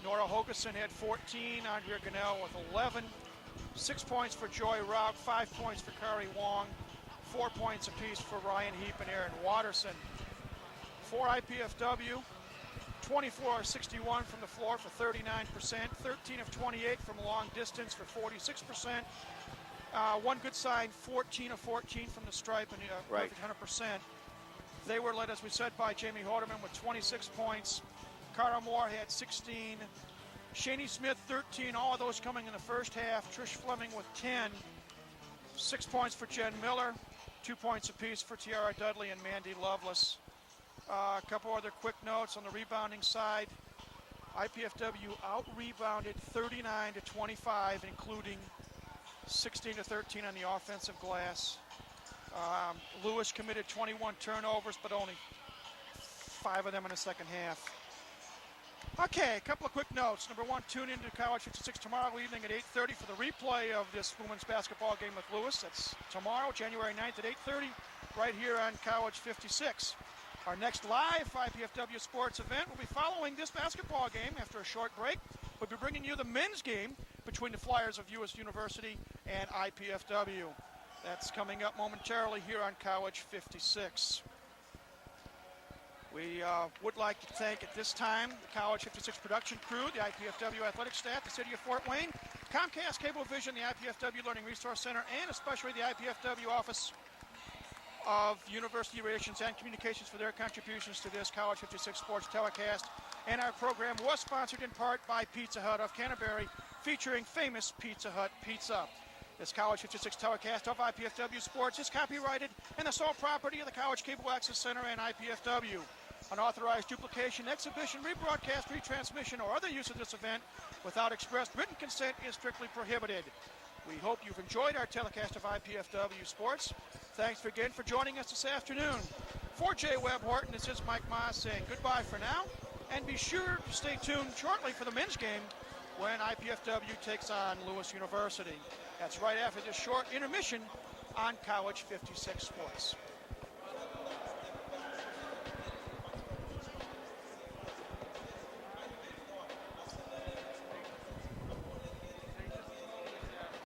Nora Hogeson had 14. Andrea Ganell with 11. 6 points for Joy Rauch. 5 points for Kari Wong. 4 points apiece for Ryan Heap and Aaron Watterson. For IPFW, 24 of 61 from the floor for 39%. 13 of 28 from long distance for 46%. One good sign, 14 of 14 from the stripe and perfect 100%. They were led, as we said, by Jamie Holderman with 26 points. Cara Moore had 16. Shaney Smith, 13. All of those coming in the first half. Trish Fleming with 10. 6 points for Jen Miller. 2 points apiece for Tiara Dudley and Mandy Lovelace. A couple other quick notes on the rebounding side. IPFW out-rebounded 39-25, including 16-13 on the offensive glass. Lewis committed 21 turnovers, but only 5 of them in the second half. Okay, a couple of quick notes. Number one, tune into College 56 tomorrow evening at 8:30 for the replay of this women's basketball game with Lewis. That's tomorrow, January 9th at 8:30, right here on College 56. Our next live IPFW sports event will be following this basketball game. After a short break, we'll be bringing you the men's game between the Flyers of US University and IPFW. That's coming up momentarily here on College 56. We would like to thank at this time the College 56 production crew, the IPFW athletic staff, the City of Fort Wayne, Comcast Cablevision, the IPFW Learning Resource Center, and especially the IPFW Office of University Relations and Communications for their contributions to this College 56 sports telecast. And our program was sponsored in part by Pizza Hut of Canterbury, featuring famous Pizza Hut pizza. This College 56 telecast of IPFW Sports is copyrighted and the sole property of the College Cable Access Center and IPFW. Unauthorized duplication, exhibition, rebroadcast, retransmission, or other use of this event without express written consent is strictly prohibited. We hope you've enjoyed our telecast of IPFW Sports. Thanks again for joining us this afternoon. For Jay Webb Horton, this is Mike Moss saying goodbye for now, and be sure to stay tuned shortly for the men's game when IPFW takes on Lewis University. That's right after this short intermission on College 56 Sports.